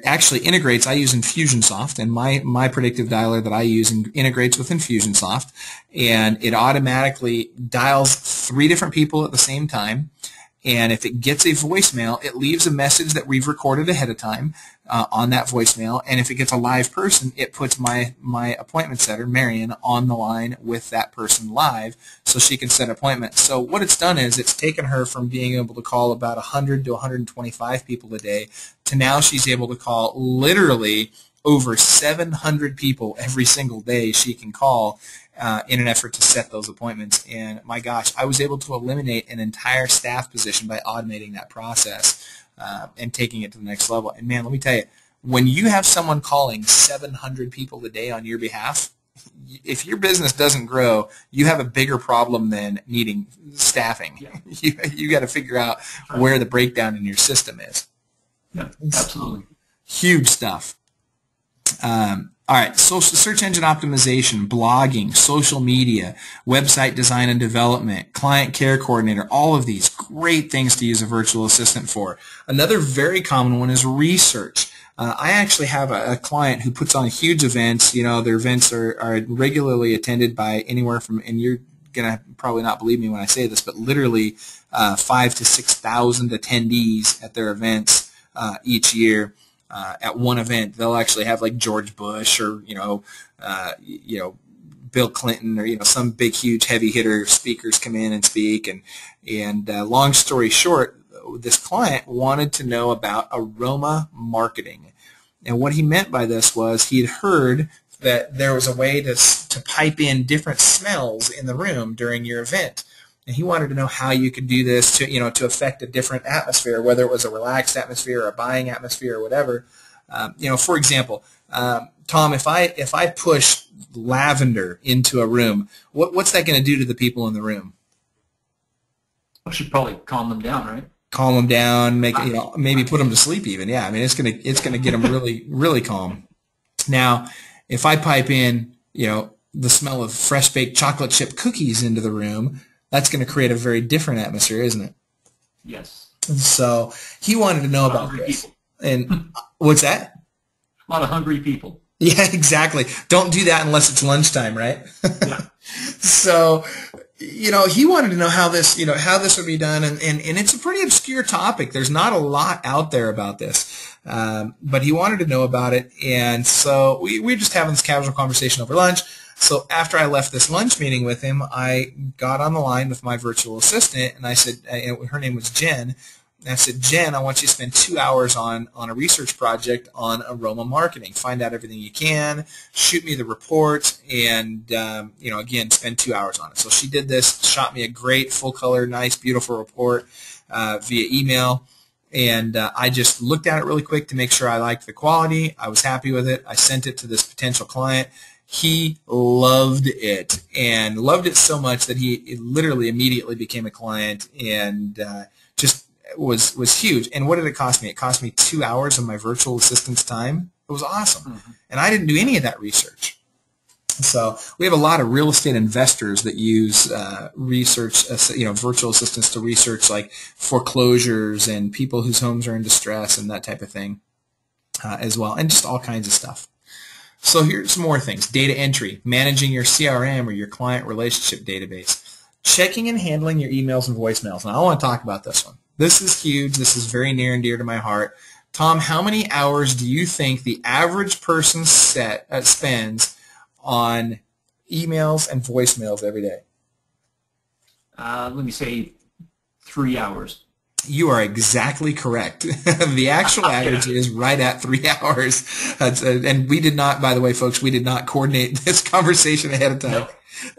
actually integrates. I use Infusionsoft, and my predictive dialer that I use integrates with Infusionsoft, and it automatically dials 3 different people at the same time. And if it gets a voicemail, it leaves a message that we've recorded ahead of time on that voicemail. And if it gets a live person, it puts my appointment setter, Marion, on the line with that person live so she can set an appointment. So what it's done is it's taken her from being able to call about 100 to 125 people a day to now she's able to call literally over 700 people every single day she can call in an effort to set those appointments. And my gosh, I was able to eliminate an entire staff position by automating that process and taking it to the next level. And man, let me tell you, when you have someone calling 700 people a day on your behalf, if your business doesn't grow, you have a bigger problem than needing staffing. Yeah. You got to figure out where the breakdown in your system is. Yeah, absolutely. Huge stuff. All right, social search engine optimization, blogging, social media, website design and development, client care coordinator, all of these great things to use a virtual assistant for. Another very common one is research. I actually have a client who puts on huge events. Their events are regularly attended by anywhere from, and you're going to probably not believe me when I say this, but literally 5,000 to 6,000 attendees at their events each year. At one event, they'll actually have like George Bush or Bill Clinton or some big huge heavy hitter speakers come in and speak. And long story short, this client wanted to know about aroma marketing, and what he meant by this was he'd heard that there was a way to pipe in different smells in the room during your event. And he wanted to know how you could do this to affect a different atmosphere, whether it was a relaxed atmosphere or a buying atmosphere or whatever. For example, Tom, if I push lavender into a room, what's that going to do to the people in the room? I should probably calm them down, right? Calm them down, maybe put them to sleep even. Yeah, I mean it's gonna get them really really calm. Now, if I pipe in the smell of fresh baked chocolate chip cookies into the room, that's going to create a very different atmosphere, isn't it? Yes. And so he wanted to know about this. People. And what's that? A lot of hungry people. Yeah, exactly. Don't do that unless it's lunchtime, right? Yeah. So he wanted to know how this, how this would be done, and it's a pretty obscure topic. There's not a lot out there about this, but he wanted to know about it, and so we were just having this casual conversation over lunch. So after I left this lunch meeting with him, I got on the line with my virtual assistant, and I said, her name was Jen. And I said, Jen, I want you to spend 2 hours on a research project on aroma marketing. Find out everything you can, shoot me the report, and, again, spend 2 hours on it. So she did this, shot me a great, full-color, nice, beautiful report via email. And I just looked at it really quick to make sure I liked the quality. I was happy with it. I sent it to this potential client. He loved it, and loved it so much that he literally immediately became a client, and just was huge. And what did it cost me? It cost me 2 hours of my virtual assistant's time. It was awesome. Mm-hmm. And I didn't do any of that research. So we have a lot of real estate investors that use virtual assistants to research like foreclosures and people whose homes are in distress and that type of thing as well, and just all kinds of stuff. So here's some more things. Data entry, managing your CRM or your client relationship database, checking and handling your emails and voicemails. Now I want to talk about this one. This is huge. This is very near and dear to my heart. Tom, how many hours do you think the average person spends on emails and voicemails every day? Let me say 3 hours. You are exactly correct. The actual average is right at 3 hours. And we did not, by the way, folks, we did not coordinate this conversation ahead of time.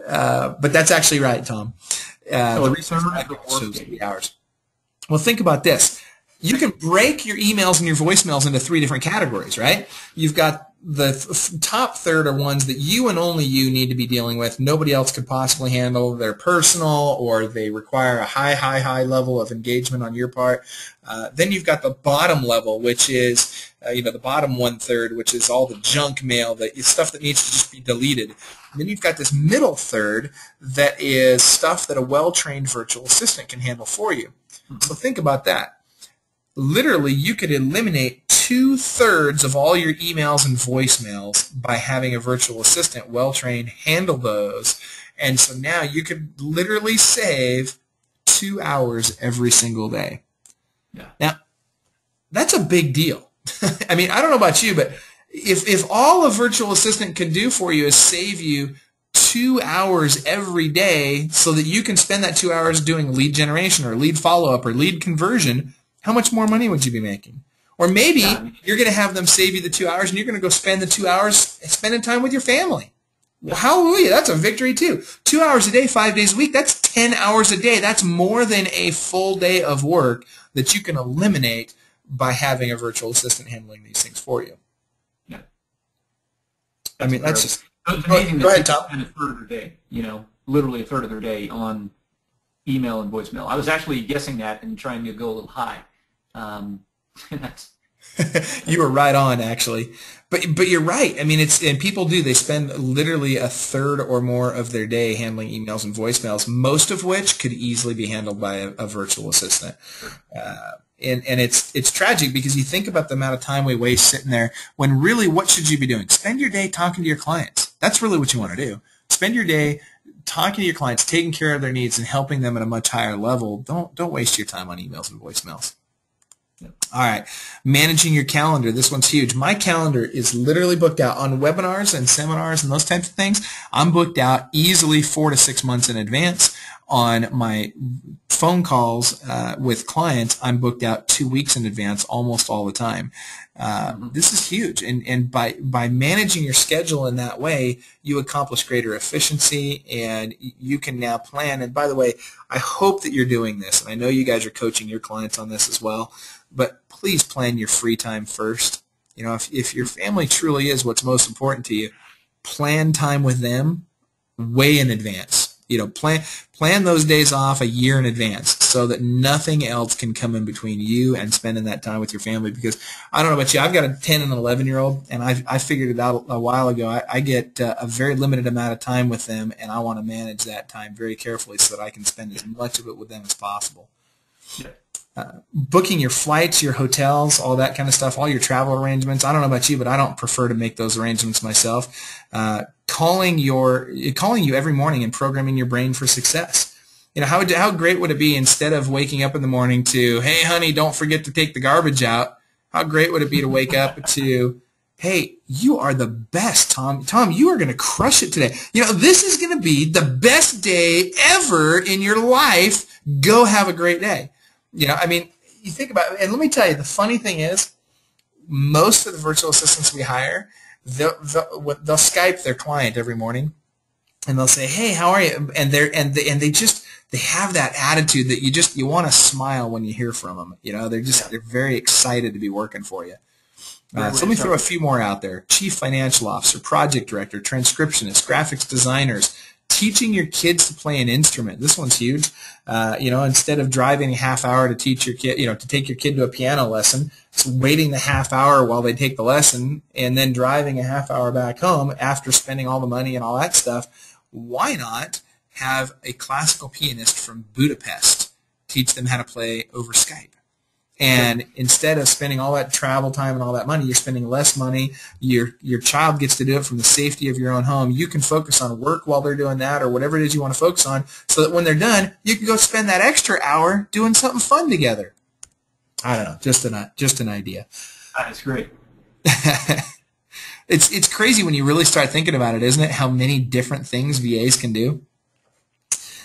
No. But that's actually right, Tom. The research shows 3 hours. Well, think about this. You can break your emails and your voicemails into 3 different categories, right? You've got the top third are ones that you and only you need to be dealing with. Nobody else could possibly handle. They're personal, or they require a high level of engagement on your part. Then you've got the bottom level, which is the bottom 1/3, which is all the junk mail, the stuff that needs to just be deleted. And then you've got this middle third that is stuff that a well-trained virtual assistant can handle for you. So think about that. Literally, you could eliminate 2/3 of all your emails and voicemails by having a virtual assistant, well-trained, handle those. And so now you could literally save 2 hours every single day. Yeah. Now, that's a big deal. I mean, I don't know about you, but if all a virtual assistant can do for you is save you 2 hours every day so that you can spend that 2 hours doing lead generation or lead follow-up or lead conversion, how much more money would you be making? Or maybe you're going to have them save you the 2 hours and you're going to go spend the 2 hours spending time with your family. Well, hallelujah, that's a victory too. 2 hours a day, 5 days a week, that's 10 hours a day. That's more than a full day of work that you can eliminate by having a virtual assistant handling these things for you. Yeah. I mean, that's just... It's amazing that people spend a third of their day, literally a third of their day on email and voicemail. I was actually guessing that and trying to go a little high. You were right on, actually. But you're right. I mean, and people do. They spend literally a third or more of their day handling emails and voicemails, most of which could easily be handled by a virtual assistant. And it's tragic because you think about the amount of time we waste sitting there when really what should you be doing? Spend your day talking to your clients. That's really what you want to do. Spend your day talking to your clients, taking care of their needs, and helping them at a much higher level. Don't waste your time on emails and voicemails. Yep. All right. Managing your calendar. This one's huge. My calendar is literally booked out on webinars and seminars and those types of things. I'm booked out easily 4 to 6 months in advance. On my phone calls with clients, I'm booked out 2 weeks in advance almost all the time. This is huge. And by managing your schedule in that way, you accomplish greater efficiency, and you can now plan. And by the way, I hope that you're doing this, and I know you guys are coaching your clients on this as well, but please plan your free time first. If your family truly is what's most important to you, plan time with them way in advance. Plan those days off a year in advance so that nothing else can come in between you and spending that time with your family. Because I don't know about you, I've got a 10 and an 11-year-old, and I figured it out a while ago. I get a very limited amount of time with them, and I want to manage that time very carefully so that I can spend as much of it with them as possible. Yeah. Booking your flights, your hotels, all that kind of stuff, all your travel arrangements. I don't know about you, but I don't prefer to make those arrangements myself. calling you every morning and programming your brain for success. You know, how great would it be, instead of waking up in the morning to, hey, honey, don't forget to take the garbage out, how great would it be to wake up to, hey, you are the best, Tom. Tom, you are going to crush it today. You know, this is going to be the best day ever in your life. Go have a great day. You know, I mean, you think about it, and let me tell you, the funny thing is, most of the virtual assistants we hire, they'll Skype their client every morning, and they'll say, "Hey, how are you?" And they have that attitude that you want to smile when you hear from them. You know, they're very excited to be working for you. So let me throw a few more out there: chief financial officer, project director, transcriptionist, graphics designers. Teaching your kids to play an instrument. This one's huge. You know, instead of driving a half hour to teach your kid, to take your kid to a piano lesson, it's waiting the half hour while they take the lesson and then driving a half hour back home after spending all the money and all that stuff. Why not have a classical pianist from Budapest teach them how to play over Skype? And instead of spending all that travel time and all that money, you're spending less money. Your child gets to do it from the safety of your own home. You can focus on work while they're doing that, or whatever it is you want to focus on, so that when they're done, you can go spend that extra hour doing something fun together. I don't know, just an idea. That's great. It's crazy when you really start thinking about it, isn't it? How many different things VAs can do.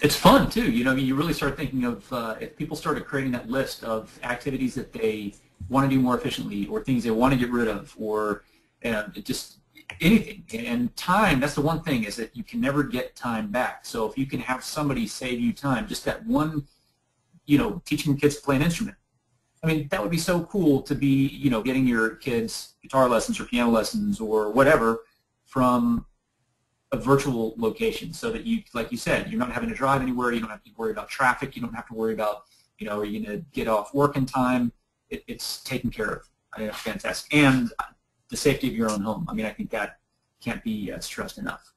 It's fun too. You know, you really start thinking of if people started creating that list of activities that they want to do more efficiently, or things they want to get rid of, or just anything. And time, that's the one thing, is that you can never get time back. So if you can have somebody save you time, just that one, teaching your kids to play an instrument. I mean, that would be so cool to be, getting your kids guitar lessons or piano lessons or whatever from a virtual location, so that you, like you said, you're not having to drive anywhere. You don't have to worry about traffic. You don't have to worry about, are you going to get off work in time? It's taken care of. I think that's fantastic. And the safety of your own home. I mean, I think that can't be stressed enough.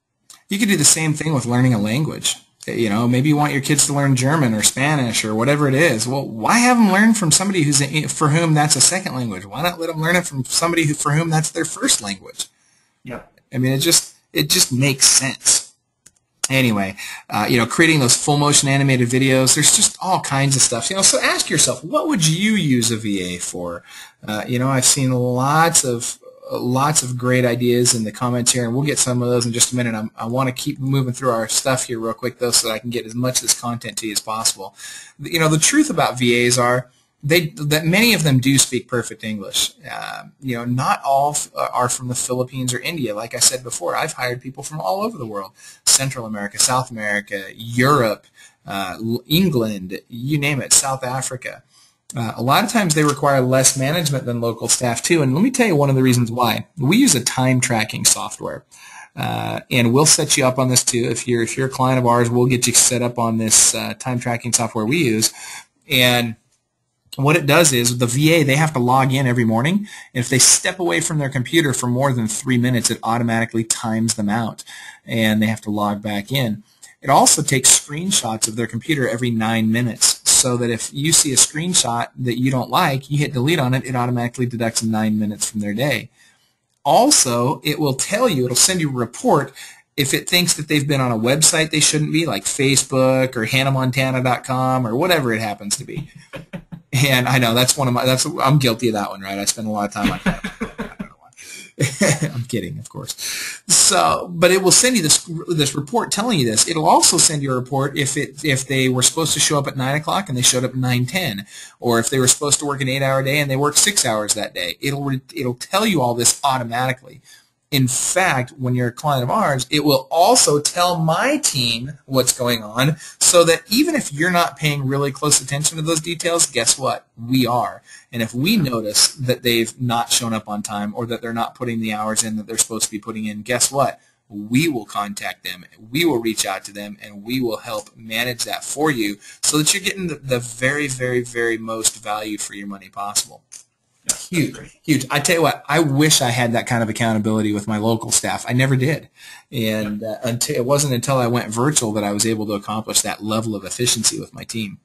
You could do the same thing with learning a language. Maybe you want your kids to learn German or Spanish or whatever it is. Well, why have them learn from somebody for whom that's a second language? Why not let them learn it from somebody for whom that's their first language? Yeah. I mean, it just makes sense. Anyway, creating those full motion animated videos, there's just all kinds of stuff. So ask yourself, what would you use a VA for? I've seen lots of great ideas in the comments here, and we'll get some of those in just a minute. I want to keep moving through our stuff here real quick, though, so that I can get as much of this content to you as possible. The truth about VAs are that many of them do speak perfect English. Not all are from the Philippines or India. Like I said before, I've hired people from all over the world: Central America, South America, Europe, England, you name it, South Africa. A lot of times they require less management than local staff too, and let me tell you one of the reasons why. We use a time tracking software, and we'll set you up on this too. If you're a client of ours, we'll get you set up on this time tracking software we use. And what it does is the VA, they have to log in every morning, and if they step away from their computer for more than 3 minutes, it automatically times them out, and they have to log back in. It also takes screenshots of their computer every 9 minutes, so that if you see a screenshot that you don't like, you hit delete on it, it automatically deducts 9 minutes from their day. Also, it will tell you, it'll send you a report if it thinks that they've been on a website they shouldn't be, like Facebook or HannahMontana.com or whatever it happens to be. And I know I'm guilty of that one, right? I spend a lot of time on that. I'm kidding, of course. But it will send you this report telling you this. It'll also send you a report if they were supposed to show up at 9 o'clock and they showed up at 9:10, or if they were supposed to work an 8-hour day and they worked 6 hours that day. It'll tell you all this automatically. In fact, when you're a client of ours, it will also tell my team what's going on, so that even if you're not paying really close attention to those details, guess what? We are. And if we notice that they've not shown up on time, or that they're not putting the hours in that they're supposed to be putting in, guess what? We will contact them, we will reach out to them, and we will help manage that for you, so that you're getting the very, very, very most value for your money possible. Huge. I tell you what, I wish I had that kind of accountability with my local staff. I never did. And it wasn't until I went virtual that I was able to accomplish that level of efficiency with my team.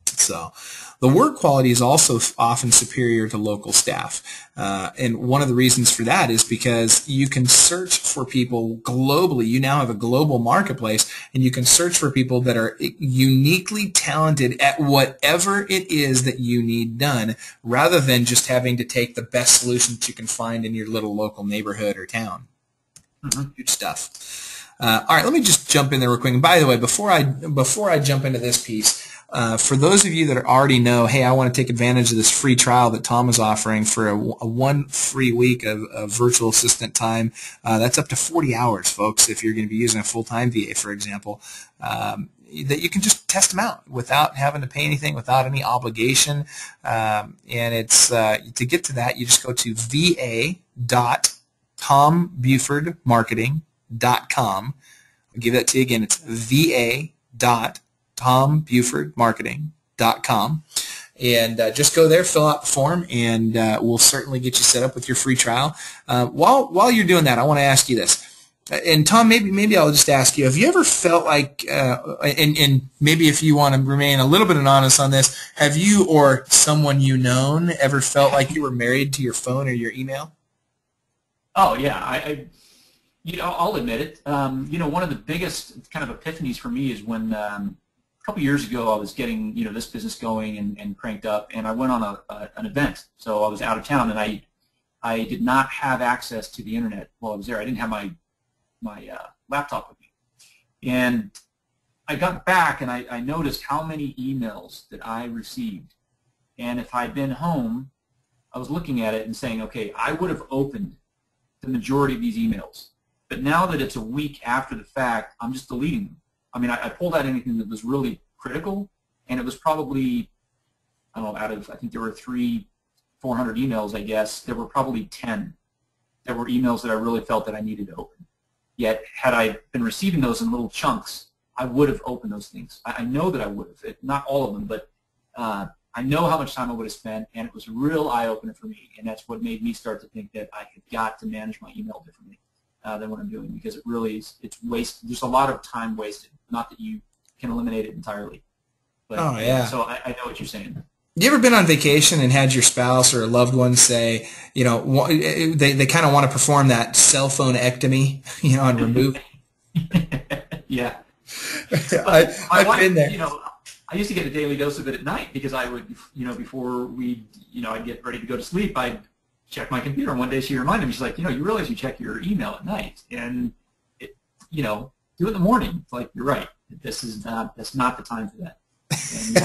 So The work quality is also often superior to local staff. And one of the reasons for that is because you can search for people globally. You now have a global marketplace, and you can search for people that are uniquely talented at whatever it is that you need done, rather than just having to take the best solution that you can find in your little local neighborhood or town. Huge stuff. All right, let me just jump in there real quick. And by the way, before I jump into this piece, for those of you that already know, hey, I want to take advantage of this free trial that Tom is offering for a 1 free week of virtual assistant time. That's up to 40 hours, folks, if you're going to be using a full-time VA, for example, that you can just test them out without having to pay anything, without any obligation. And it's to get to that, you just go to va.tombufordmarketing.com. I'll give that to you again. It's va.tombufordmarketing.com. And just go there, fill out the form, and we'll certainly get you set up with your free trial. While you're doing that, I want to ask you this. And Tom, maybe I'll just ask you, have you ever felt like, and maybe if you want to remain a little bit honest on this, have you or someone you known ever felt like you were married to your phone or your email? Oh yeah, I'll admit it. One of the biggest kind of epiphanies for me is when a couple years ago I was getting this business going and cranked up, and I went on an event. So I was out of town, and I did not have access to the internet while I was there. I didn't have my laptop with me, and I got back and I noticed how many emails that I received. And if I'd been home, I was looking at it and saying, okay, I would have opened the majority of these emails. But now that it's a week after the fact, I'm just deleting them. I mean, I pulled out anything that was really critical, and it was probably, I don't know, out of, I think there were 400 emails, I guess, there were probably 10 that were emails that I really felt that I needed to open. Yet, had I been receiving those in little chunks, I would have opened those things. I know that I would have. Not all of them, but I know how much time I would have spent, and it was a real eye-opener for me, and that's what made me start to think that I had got to manage my email differently than what I'm doing, because it really is, it's waste. There's a lot of time wasted. Not that you can eliminate it entirely. But, oh, yeah. So I know what you're saying. You ever been on vacation and had your spouse or a loved one say, they kind of want to perform that cell phone ectomy, and remove? Yeah. I've been there. I used to get a daily dose of it at night, because I would, before I'd get ready to go to sleep, I'd check my computer. And one day she reminded me, she's like, you realize you check your email at night, and do it in the morning. It's like, you're right. That's not the time for that. And,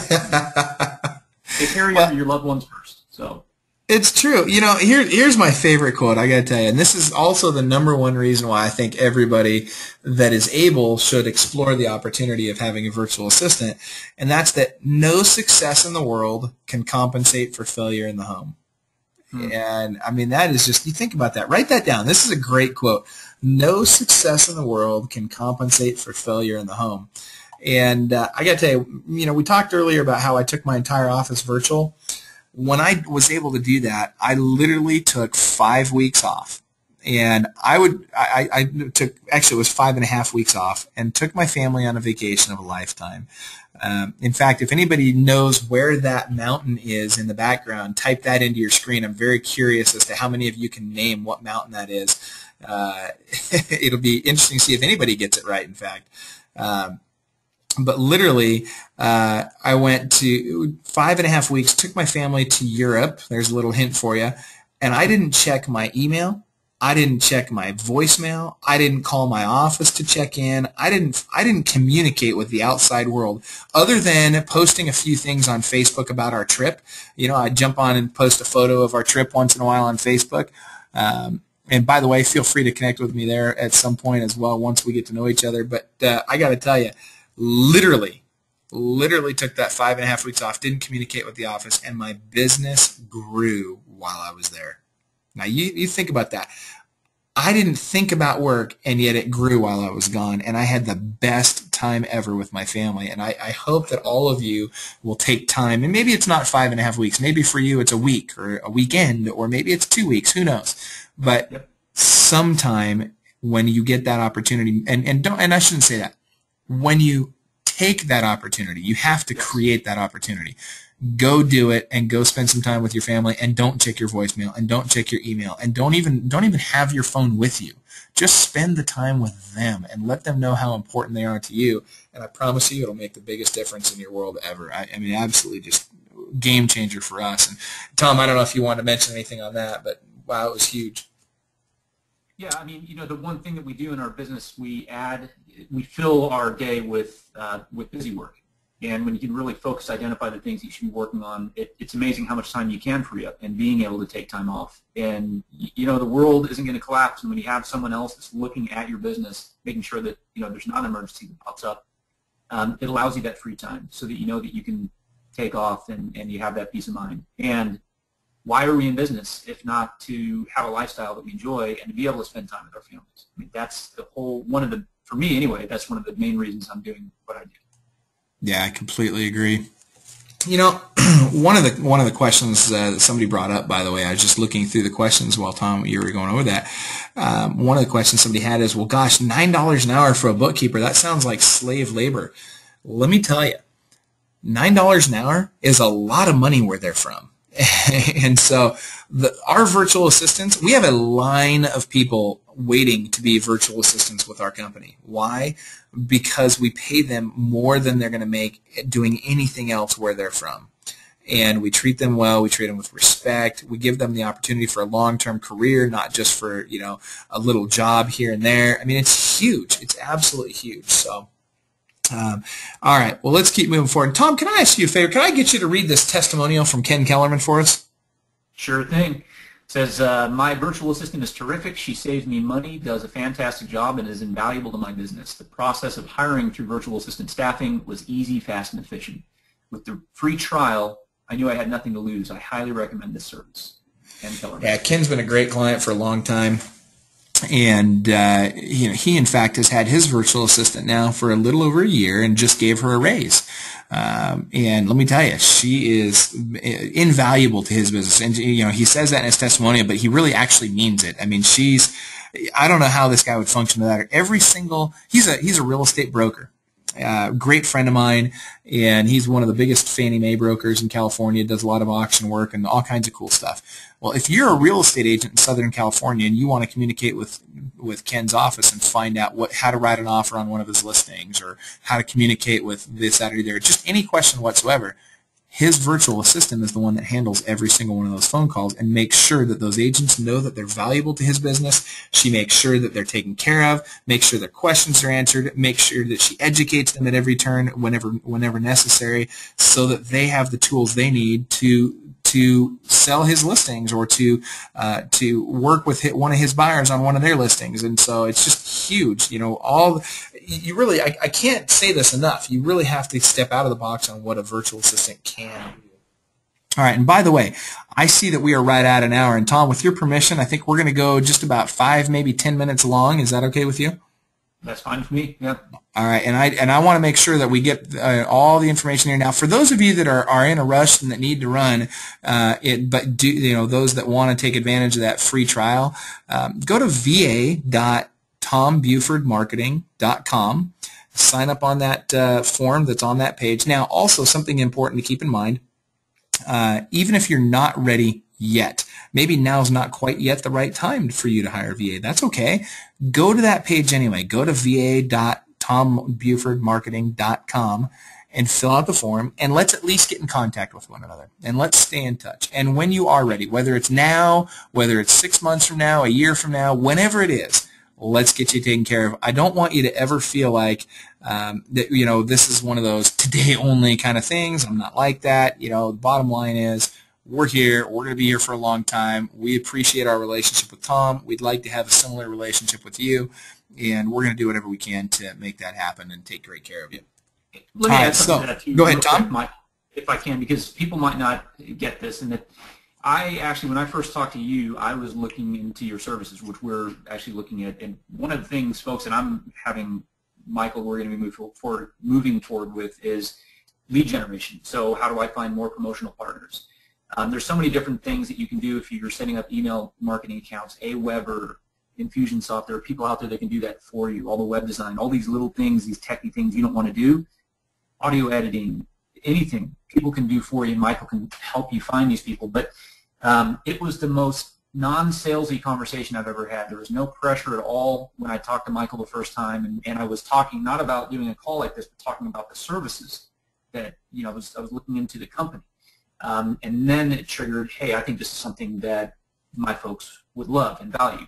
take care of your loved ones first. So it's true. Here's my favorite quote, I got to tell you, and this is also the #1 reason why I think everybody that is able should explore the opportunity of having a virtual assistant, and that's that no success in the world can compensate for failure in the home. And I mean, that is just, you think about that. Write that down. This is a great quote. No success in the world can compensate for failure in the home. And I got to tell you, we talked earlier about how I took my entire office virtual. When I was able to do that, I literally took 5 weeks off. And I took, actually it was 5.5 weeks off, and took my family on a vacation of a lifetime. In fact, if anybody knows where that mountain is in the background, type that into your screen. I'm very curious as to how many of you can name what mountain that is. It'll be interesting to see if anybody gets it right, in fact. But literally, I went to 5.5 weeks, took my family to Europe. There's a little hint for you. And I didn't check my email. I didn't check my voicemail. I didn't call my office to check in. I didn't communicate with the outside world other than posting a few things on Facebook about our trip. I'd jump on and post a photo of our trip once in a while on Facebook. And by the way, feel free to connect with me there at some point as well once we get to know each other. But I got to tell you, literally took that 5.5 weeks off, didn't communicate with the office, and my business grew while I was there. Now, you think about that. I didn't think about work, and yet it grew while I was gone, and I had the best time ever with my family. And I hope that all of you will take time, and maybe it's not 5.5 weeks. Maybe for you it's a week or a weekend, or maybe it's 2 weeks. Who knows? But sometime when you get that opportunity, and I shouldn't say that, when you take that opportunity. You have to create that opportunity. Go do it and go spend some time with your family, and don't check your voicemail and don't check your email and don't even have your phone with you. Just spend the time with them and let them know how important they are to you. And I promise you it'll make the biggest difference in your world ever. I mean, absolutely just game changer for us. And Tom, I don't know if you want to mention anything on that, but wow, it was huge. Yeah, I mean, the one thing that we do in our business, we fill our day with busy work. And when you can really focus, identify the things you should be working on, it's amazing how much time you can free up and being able to take time off. And, the world isn't going to collapse. And when you have someone else that's looking at your business, making sure that, there's not an emergency that pops up, it allows you that free time so that you know that you can take off and you have that peace of mind. And why are we in business if not to have a lifestyle that we enjoy and to be able to spend time with our families? I mean, that's for me anyway, that's one of the main reasons I'm doing what I do. Yeah, I completely agree. One of the questions that somebody brought up, by the way, I was just looking through the questions while Tom, you were going over that. One of the questions somebody had is, well, gosh, $9 an hour for a bookkeeper, that sounds like slave labor. Let me tell you, $9 an hour is a lot of money where they're from. And so our virtual assistants, we have a line of people waiting to be virtual assistants with our company. Why? Because we pay them more than they're going to make doing anything else where they're from. And we treat them well. We treat them with respect. We give them the opportunity for a long-term career, not just for, a little job here and there. I mean, it's huge. It's absolutely huge. So, all right. Well, let's keep moving forward. Tom, can I ask you a favor? Can I get you to read this testimonial from Ken Kellerman for us? Sure thing. It says, my virtual assistant is terrific. She saves me money, does a fantastic job, and is invaluable to my business. The process of hiring through virtual assistant staffing was easy, fast, and efficient. With the free trial, I knew I had nothing to lose. I highly recommend this service. Ken Kellerman. Yeah, Ken's been a great client for a long time. And he in fact has had his virtual assistant now for a little over a year and just gave her a raise. And let me tell you, she is invaluable to his business. And he says that in his testimonial, but he really actually means it. I mean, I don't know how this guy would function without her. He's a real estate broker. Great friend of mine, and he's one of the biggest Fannie Mae brokers in California, does a lot of auction work and all kinds of cool stuff. Well, if you're a real estate agent in Southern California and you want to communicate with Ken's office and find out how to write an offer on one of his listings or how to communicate with this, that, or there, just any question whatsoever, his virtual assistant is the one that handles every single one of those phone calls and makes sure that those agents know that they're valuable to his business. She makes sure that they're taken care of, makes sure their questions are answered, makes sure that she educates them at every turn whenever necessary so that they have the tools they need to sell his listings or to work with one of his buyers on one of their listings. And so it's just huge. I can't say this enough. You really have to step out of the box on what a virtual assistant can do. All right, and by the way, I see that we are right at an hour. And Tom, with your permission, I think we're going to go just about 5, maybe 10 minutes long. Is that okay with you? That's fine for me. Yeah. All right, and I want to make sure that we get all the information here. Now, for those of you that are in a rush and that need to run, those that want to take advantage of that free trial, go to va.tombufordmarketing.com. Sign up on that form that's on that page. Now, also something important to keep in mind, even if you're not ready yet, maybe now's not quite yet the right time for you to hire a VA. That's okay. Go to that page anyway. Go to va.tombufordmarketing.com and fill out the form, and let's at least get in contact with one another, and let's stay in touch. And when you are ready, whether it's now, whether it's 6 months from now, a year from now, whenever it is, let's get you taken care of. I don't want you to ever feel like that, this is one of those today only kind of things. I'm not like that. The bottom line is, we're here. We're going to be here for a long time. We appreciate our relationship with Tom. We'd like to have a similar relationship with you, and we're going to do whatever we can to make that happen and take great care of you. Let me add something to that too. Go ahead, Tom. If I can, because people might not get this, and that when I first talked to you, I was looking into your services, which we're actually looking at, and one of the things, folks, that I'm having, Michael, we're going to be moving forward with is lead generation. So how do I find more promotional partners? There's so many different things that you can do if you're setting up email marketing accounts, Aweber, Infusionsoft. There are people out there that can do that for you, all the web design, all these little things, these techie things you don't want to do. audio editing, anything people can do for you. Michael can help you find these people. But it was the most non-salesy conversation I've ever had. There was no pressure at all when I talked to Michael the first time, and I was talking not about doing a call like this, but talking about the services that I was looking into the company. And then it triggered, hey, I think this is something that my folks would love and value.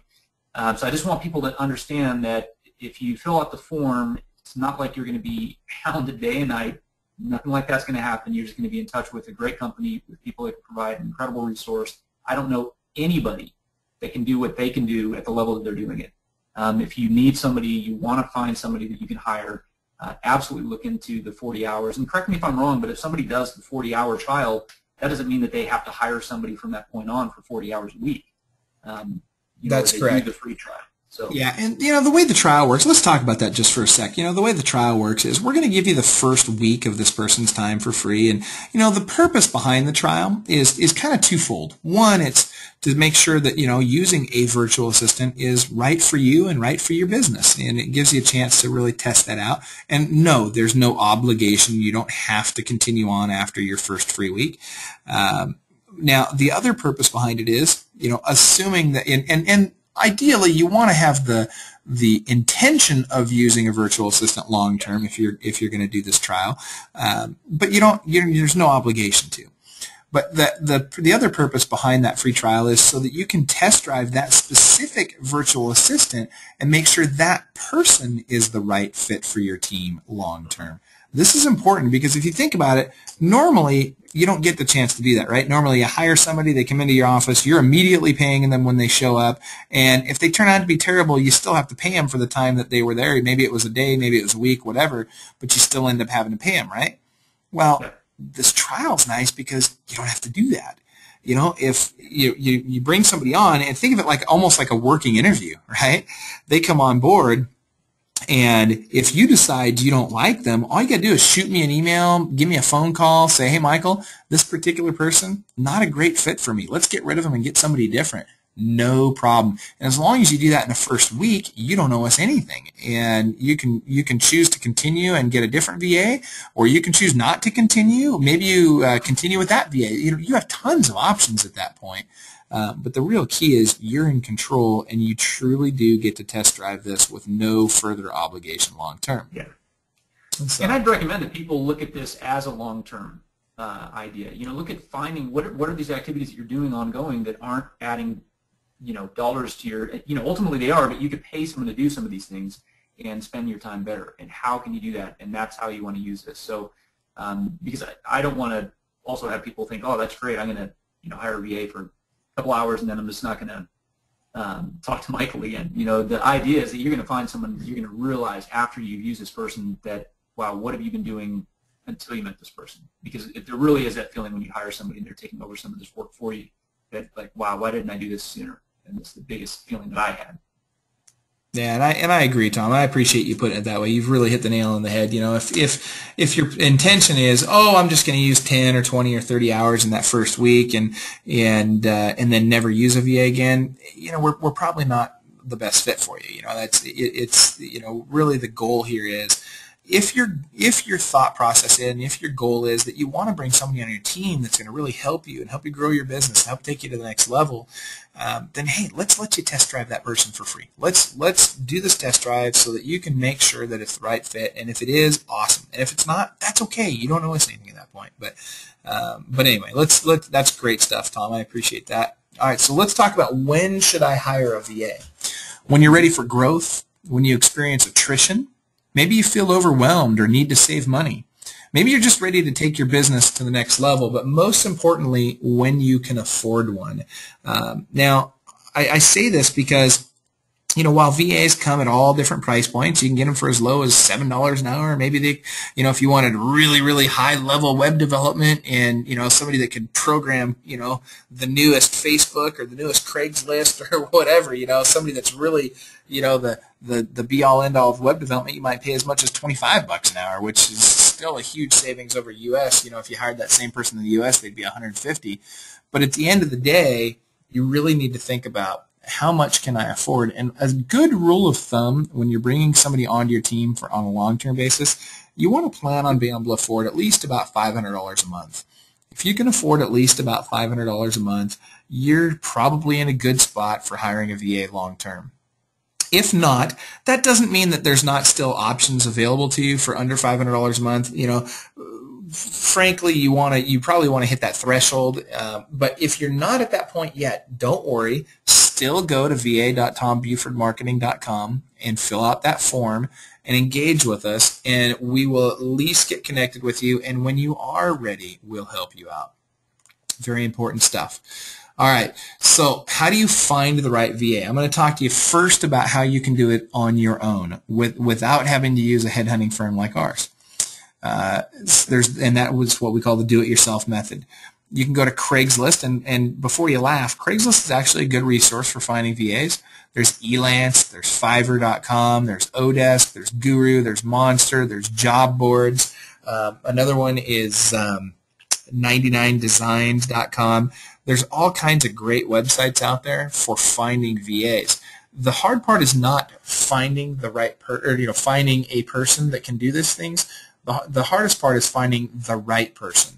So I just want people to understand that if you fill out the form, it's not like you're going to be hounded day and night. Nothing like that's going to happen. You're just going to be in touch with a great company, with people that can provide an incredible resource. I don't know anybody that can do what they can do at the level that they're doing it. If you need somebody, you want to find somebody that you can hire, absolutely look into the 40 hours. And correct me if I'm wrong, but if somebody does the 40-hour trial, that doesn't mean that they have to hire somebody from that point on for 40 hours a week. That's correct. Do the free trial. So. Yeah, and the way the trial works, let's talk about that just for a sec. The way the trial works is we're going to give you the first week of this person's time for free, and the purpose behind the trial is kind of twofold. One, it's to make sure that using a virtual assistant is right for you and right for your business, and it gives you a chance to really test that out. And no, there's no obligation. You don't have to continue on after your first free week. Now, the other purpose behind it is, assuming that, and ideally, you want to have the intention of using a virtual assistant long term if you're going to do this trial, but there's no obligation to. But the other purpose behind that free trial is so that you can test drive that specific virtual assistant and make sure that person is the right fit for your team long term. This is important because if you think about it, normally you don't get the chance to do that, right? Normally you hire somebody, they come into your office, you're immediately paying them when they show up, and if they turn out to be terrible, you still have to pay them for the time that they were there. Maybe it was a day, maybe it was a week, whatever, but you still end up having to pay them, right? Well, this trial's nice because you don't have to do that. If you bring somebody on, and think of it like almost like a working interview, right? They come on board, and if you decide you don't like them, all you got to do is shoot me an email, give me a phone call, say, hey, Michael, this particular person, not a great fit for me. Let's get rid of them and get somebody different. No problem. And as long as you do that in the first week, you don't owe us anything. And you can choose to continue and get a different VA, or you can choose not to continue. Maybe you continue with that VA. You have tons of options at that point. But the real key is you're in control, and you truly do get to test drive this with no further obligation long term. Yeah. And I'd recommend that people look at this as a long-term idea. Look at finding what are these activities that you're doing ongoing that aren't adding dollars to your, ultimately they are, but you could pay someone to do some of these things and spend your time better. And how can you do that? And that's how you want to use this. So, because I don't want to also have people think, oh, that's great, I'm going to, hire a VA for a couple hours and then I'm just not going to talk to Michael again. The idea is that you're going to find someone, you're going to realize after you've used this person that, wow, what have you been doing until you met this person? Because if there really is that feeling when you hire somebody and they're taking over some of this work for you, that like, wow, why didn't I do this sooner? And it's the biggest feeling that I had. Yeah, and I agree, Tom. I appreciate you putting it that way. You've really hit the nail on the head. If your intention is, oh, I'm just going to use 10 or 20 or 30 hours in that first week and then never use a VA again, we're probably not the best fit for you. It's really the goal here is if your thought process and if your goal is that you want to bring somebody on your team that's going to really help you and help you grow your business, help take you to the next level, then hey, let's let you test drive that person for free. Let's do this test drive so that you can make sure that it's the right fit. And if it is, awesome. And if it's not, that's okay. You don't owe us anything at that point. But anyway, that's great stuff, Tom. I appreciate that. All right, so let's talk about when should I hire a VA? When you're ready for growth, when you experience attrition. Maybe you feel overwhelmed or need to save money. Maybe you're just ready to take your business to the next level, but most importantly, when you can afford one. Now, I say this because, while VAs come at all different price points, you can get them for as low as $7 an hour. Maybe they, if you wanted really, really high-level web development and, somebody that could program, the newest Facebook or the newest Craigslist or whatever, somebody that's really, the be-all, end-all of web development, you might pay as much as $25 an hour, which is still a huge savings over U.S. If you hired that same person in the U.S., they'd be $150. But at the end of the day, you really need to think about how much can I afford? And a good rule of thumb when you're bringing somebody onto your team on a long-term basis you want to plan on being able to afford at least about $500 a month. If you can afford at least about $500 a month, you're probably in a good spot for hiring a VA long term. If not, that doesn't mean that there's not still options available to you for under $500 a month. Frankly, you probably want to hit that threshold. But if you're not at that point yet, don't worry. Still go to va.tombufordmarketing.com and fill out that form and engage with us, and we will at least get connected with you. And when you are ready, we'll help you out. Very important stuff. All right, so how do you find the right VA? I'm going to talk to you first about how you can do it on your own without having to use a headhunting firm like ours. And that was what we call the do-it-yourself method. You can go to Craigslist, and before you laugh, Craigslist is actually a good resource for finding VAs. There's Elance, there's Fiverr.com, there's Odesk, there's Guru, there's Monster, there's job boards. Another one is 99designs.com. There's all kinds of great websites out there for finding VAs. The hard part is not finding the right finding a person that can do these things. The hardest part is finding the right person.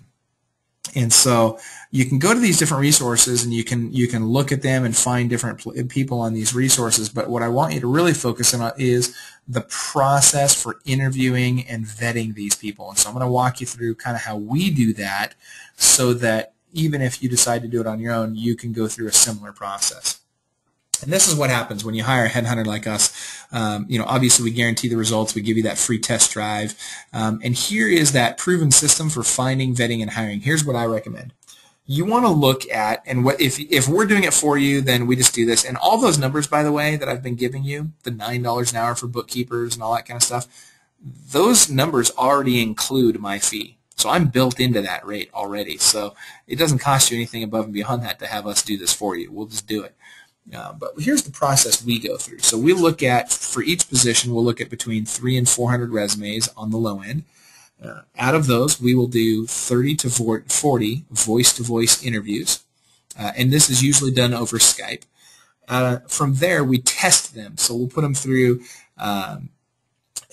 And so you can go to these different resources and you can look at them and find different people on these resources. But what I want you to really focus on is the process for interviewing and vetting these people. And so I'm going to walk you through kind of how we do that so that even if you decide to do it on your own, you can go through a similar process. And this is what happens when you hire a headhunter like us. Obviously we guarantee the results. We give you that free test drive. And here is that proven system for finding, vetting, and hiring. Here's what I recommend. You want to look at, and if we're doing it for you, then we just do this. And all those numbers, by the way, that I've been giving you, the $9 an hour for bookkeepers and all that kind of stuff, those numbers already include my fee. So I'm built into that rate already. So it doesn't cost you anything above and beyond that to have us do this for you. We'll just do it. But here's the process we go through. So we look at, for each position, we'll look at between 300 and 400 resumes on the low end. Out of those, we will do 30 to 40 voice-to-voice interviews. And this is usually done over Skype. From there, we test them. So we'll put them through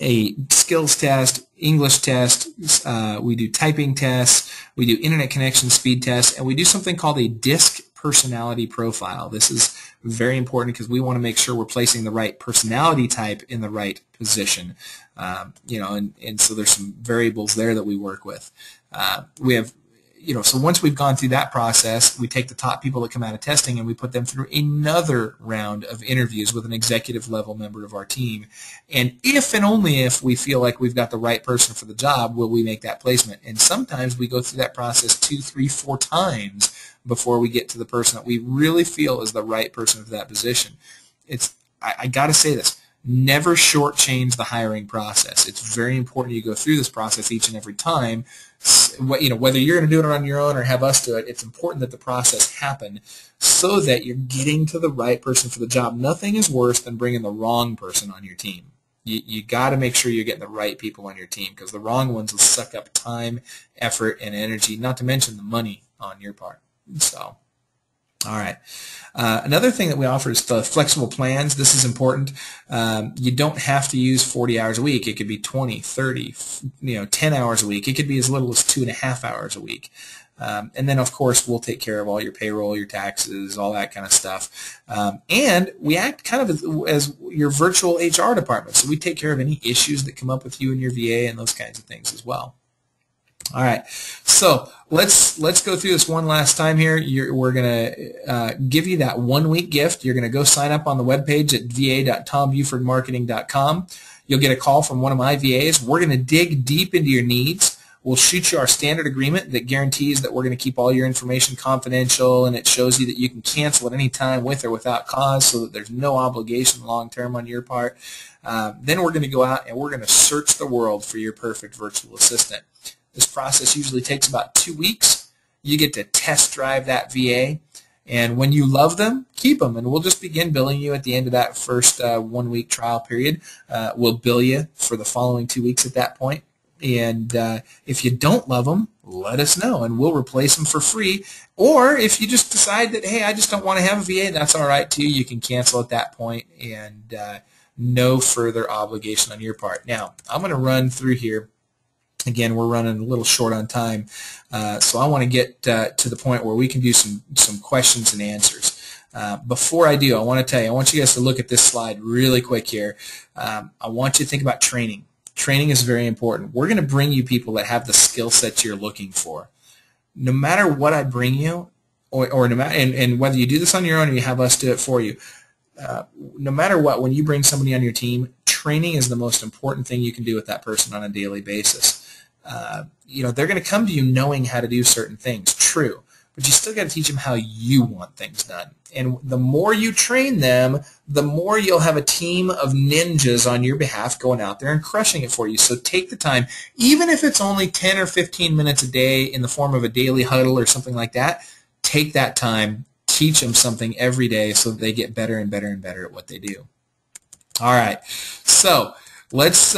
a skills test, English test, we do typing tests, we do internet connection speed tests, and we do something called a DISC personality profile. This is very important because we want to make sure we're placing the right personality type in the right position. And so there's some variables there that we work with. We have, so once we've gone through that process, we take the top people that come out of testing and we put them through another round of interviews with an executive level member of our team. And if and only if we feel like we've got the right person for the job, will we make that placement. And sometimes we go through that process 2, 3, 4 times before we get to the person that we really feel is the right person for that position. I got to say this. Never shortchange the hiring process. It's very important you go through this process each and every time. Whether you're going to do it on your own or have us do it, it's important that the process happen so that you're getting to the right person for the job. Nothing is worse than bringing the wrong person on your team. You got to make sure you're getting the right people on your team because the wrong ones will suck up time, effort, and energy, not to mention the money on your part. So, all right. Another thing that we offer is the flexible plans. This is important. You don't have to use 40 hours a week. It could be 20, 30, 10 hours a week. It could be as little as 2.5 hours a week. And then, of course, we'll take care of all your payroll, your taxes, all that kind of stuff. And we act kind of as your virtual HR department. So we take care of any issues that come up with you and your VA and those kinds of things as well. All right, so let's go through this one last time here. We're going to give you that 1-week gift. You're going to go sign up on the webpage at va.tombufordmarketing.com. You'll get a call from one of my VAs. We're going to dig deep into your needs. We'll shoot you our standard agreement that guarantees that we're going to keep all your information confidential, and it shows you that you can cancel at any time with or without cause so that there's no obligation long-term on your part. Then we're going to go out and we're going to search the world for your perfect virtual assistant. This process usually takes about 2 weeks. You get to test drive that VA, and when you love them, keep them, and we'll just begin billing you at the end of that first 1-week trial period. We'll bill you for the following 2 weeks at that point, and if you don't love them, let us know, and we'll replace them for free. Or if you just decide that, hey, I just don't want to have a VA, that's all right too. You can cancel at that point, and no further obligation on your part. Now, I'm going to run through here Again, we're running a little short on time, so I want to get to the point where we can do some questions and answers. Before I do, I want to tell you, I want you guys to look at this slide really quick here. I want you to think about training. Training is very important. We're going to bring you people that have the skill sets you're looking for. No matter what I bring you, or no matter, and whether you do this on your own or you have us do it for you, no matter what, when you bring somebody on your team, training is the most important thing you can do with that person on a daily basis. They're going to come to you knowing how to do certain things, true, but you still got to teach them how you want things done. And the more you train them, the more you'll have a team of ninjas on your behalf going out there and crushing it for you. So take the time, even if it's only 10 or 15 minutes a day in the form of a daily huddle or something like that, take that time, teach them something every day so that they get better and better and better at what they do. All right, so let's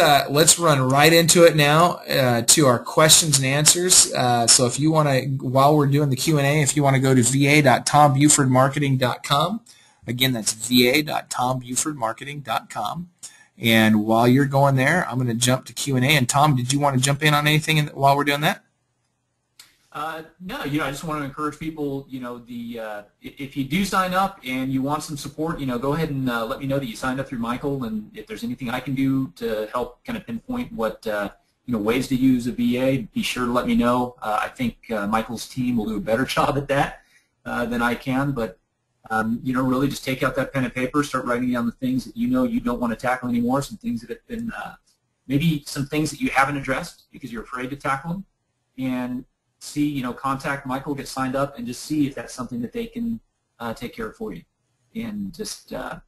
run right into it now to our questions and answers. So if you want to, while we're doing the Q&A, if you want to go to va.tombufordmarketing.com, again, that's va.tombufordmarketing.com. And while you're going there, I'm going to jump to Q&A. And Tom, did you want to jump in on anything while we're doing that? No, I just want to encourage people, if you do sign up and you want some support, go ahead and let me know that you signed up through Michael, and if there's anything I can do to help kind of pinpoint what, ways to use a VA, be sure to let me know. I think Michael's team will do a better job at that than I can, but, really just take out that pen and paper, start writing down the things that you don't want to tackle anymore, some things that have been, maybe some things that you haven't addressed because you're afraid to tackle them, and see, contact Michael, get signed up, and just see if that's something that they can take care of for you. And just, I'm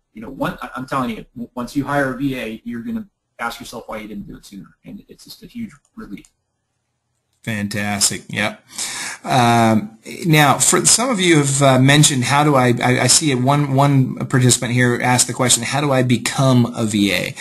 telling you, once you hire a VA, you're going to ask yourself why you didn't do it sooner, and it's just a huge relief. Fantastic. Yep. Now, for some of you have mentioned, how do I see one participant here asked the question, how do I become a VA?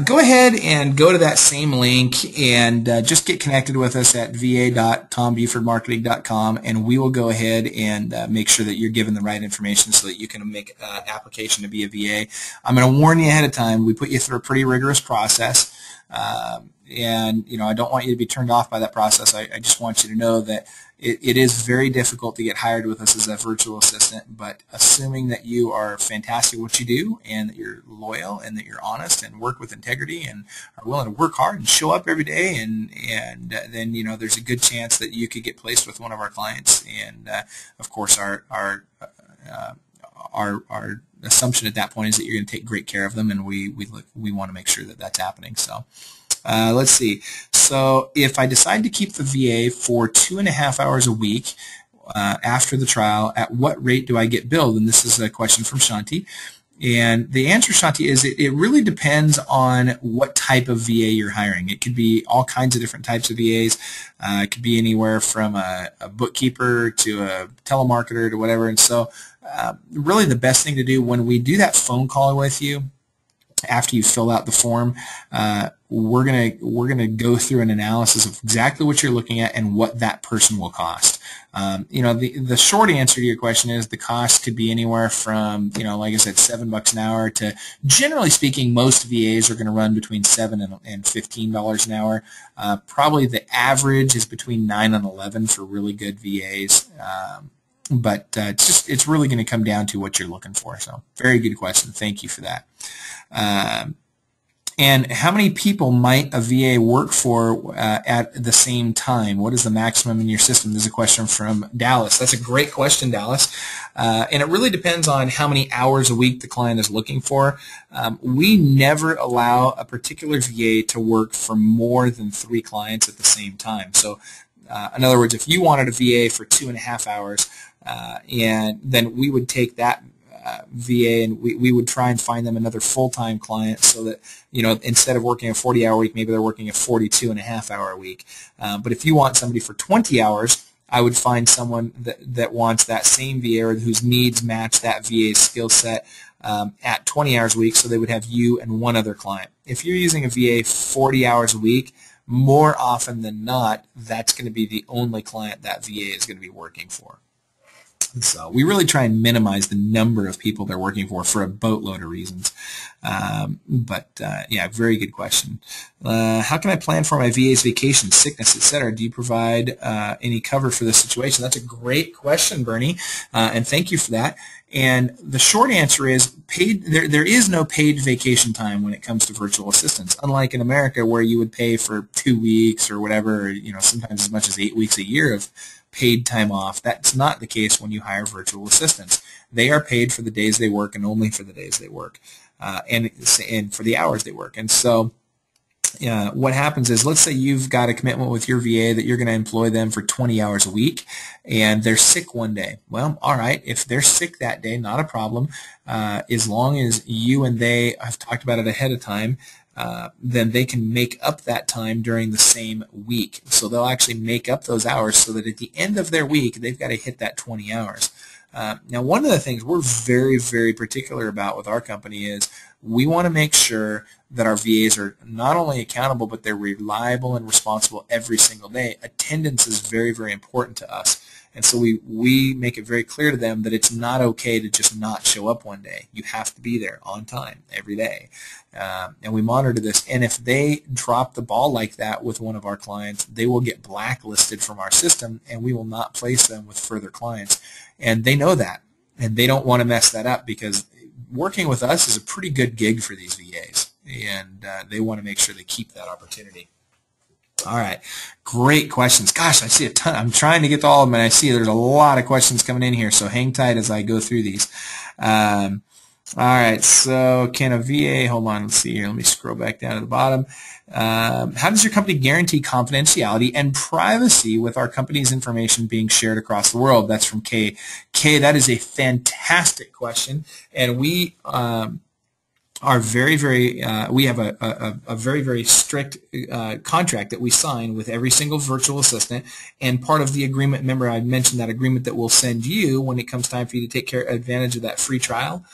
Go ahead and go to that same link and just get connected with us at va.tombufordmarketing.com, and we will go ahead and make sure that you're given the right information so that you can make an application to be a VA. I'm going to warn you ahead of time, we put you through a pretty rigorous process. And I don't want you to be turned off by that process. I just want you to know that it is very difficult to get hired with us as a virtual assistant, but assuming that you are fantastic at what you do and that you're loyal and that you're honest and work with integrity and are willing to work hard and show up every day, and then there's a good chance that you could get placed with one of our clients. And of course our assumption at that point is that you're going to take great care of them, and we want to make sure that that's happening. So let's see. So if I decide to keep the VA for 2.5 hours a week after the trial, at what rate do I get billed? And this is a question from Shanti. And the answer, Shanti, is it really depends on what type of VA you're hiring. It could be all kinds of different types of VAs. It could be anywhere from a bookkeeper to a telemarketer to whatever. And so really the best thing to do when we do that phone call with you, after you fill out the form, we're gonna go through an analysis of exactly what you're looking at and what that person will cost. The short answer to your question is the cost could be anywhere from, like I said, $7 an hour to, generally speaking, most VAs are going to run between $7 and $15 an hour. Probably the average is between 9 and 11 for really good VAs. But it's really going to come down to what you're looking for. So very good question. Thank you for that. And how many people might a VA work for at the same time? What is the maximum in your system? This is a question from Dallas. That's a great question, Dallas. And it really depends on how many hours a week the client is looking for. We never allow a particular VA to work for more than 3 clients at the same time. So in other words, if you wanted a VA for 2.5 hours, and then we would take that VA and we would try and find them another full-time client so that, instead of working a 40-hour week, maybe they're working a 42.5-hour week. But if you want somebody for 20 hours, I would find someone that wants that same VA or whose needs match that VA's skill set at 20 hours a week, so they would have you and one other client. If you're using a VA 40 hours a week, more often than not, that's going to be the only client that VA is going to be working for. So we really try and minimize the number of people they're working for a boatload of reasons. Yeah, very good question. How can I plan for my VA's vacation, sickness, etc.? Do you provide any cover for this situation? That's a great question, Bernie, and thank you for that. And the short answer is paid. There is no paid vacation time when it comes to virtual assistants. Unlike in America, where you would pay for 2 weeks or whatever, you know, sometimes as much as 8 weeks a year of paid time off. That's not the case when you hire virtual assistants. They are paid for the days they work and only for the days they work, and for the hours they work. And so what happens is, let's say you've got a commitment with your VA that you're going to employ them for 20 hours a week, and they're sick one day. Well, all right, if they're sick that day, not a problem. As long as you and they have talked about it ahead of time, then they can make up that time during the same week. So they'll actually make up those hours so that at the end of their week, they've got to hit that 20 hours. Now, one of the things we're very, very particular about with our company is we want to make sure that our VAs are not only accountable, but they're reliable and responsible every single day. Attendance is very, very important to us. And so we make it very clear to them that it's not okay to just not show up one day. You have to be there on time every day. And we monitor this. And if they drop the ball like that with one of our clients, they will get blacklisted from our system, and we will not place them with further clients. And they know that, and they don't want to mess that up, because working with us is a pretty good gig for these VAs, and they want to make sure they keep that opportunity. All right, great questions. Gosh, I see a ton. I'm trying to get to all of them, and I see there's a lot of questions coming in here, so hang tight as I go through these. All right, so can a VA, hold on, let's see here. Let me scroll back down to the bottom. How does your company guarantee confidentiality and privacy with our company's information being shared across the world? That's from Kay. Kay, that is a fantastic question, and we are very, very, we have a very, very strict contract that we sign with every single virtual assistant, and part of the agreement, remember I mentioned that agreement that we'll send you when it comes time for you to take advantage of that free trial.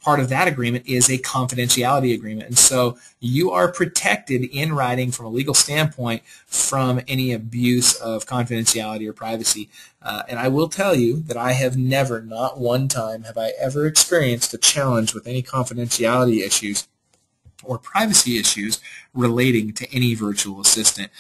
Part of that agreement is a confidentiality agreement, and so you are protected in writing from a legal standpoint from any abuse of confidentiality or privacy. And I will tell you that I have never, not one time, have I ever experienced a challenge with any confidentiality issues or privacy issues relating to any virtual assistant.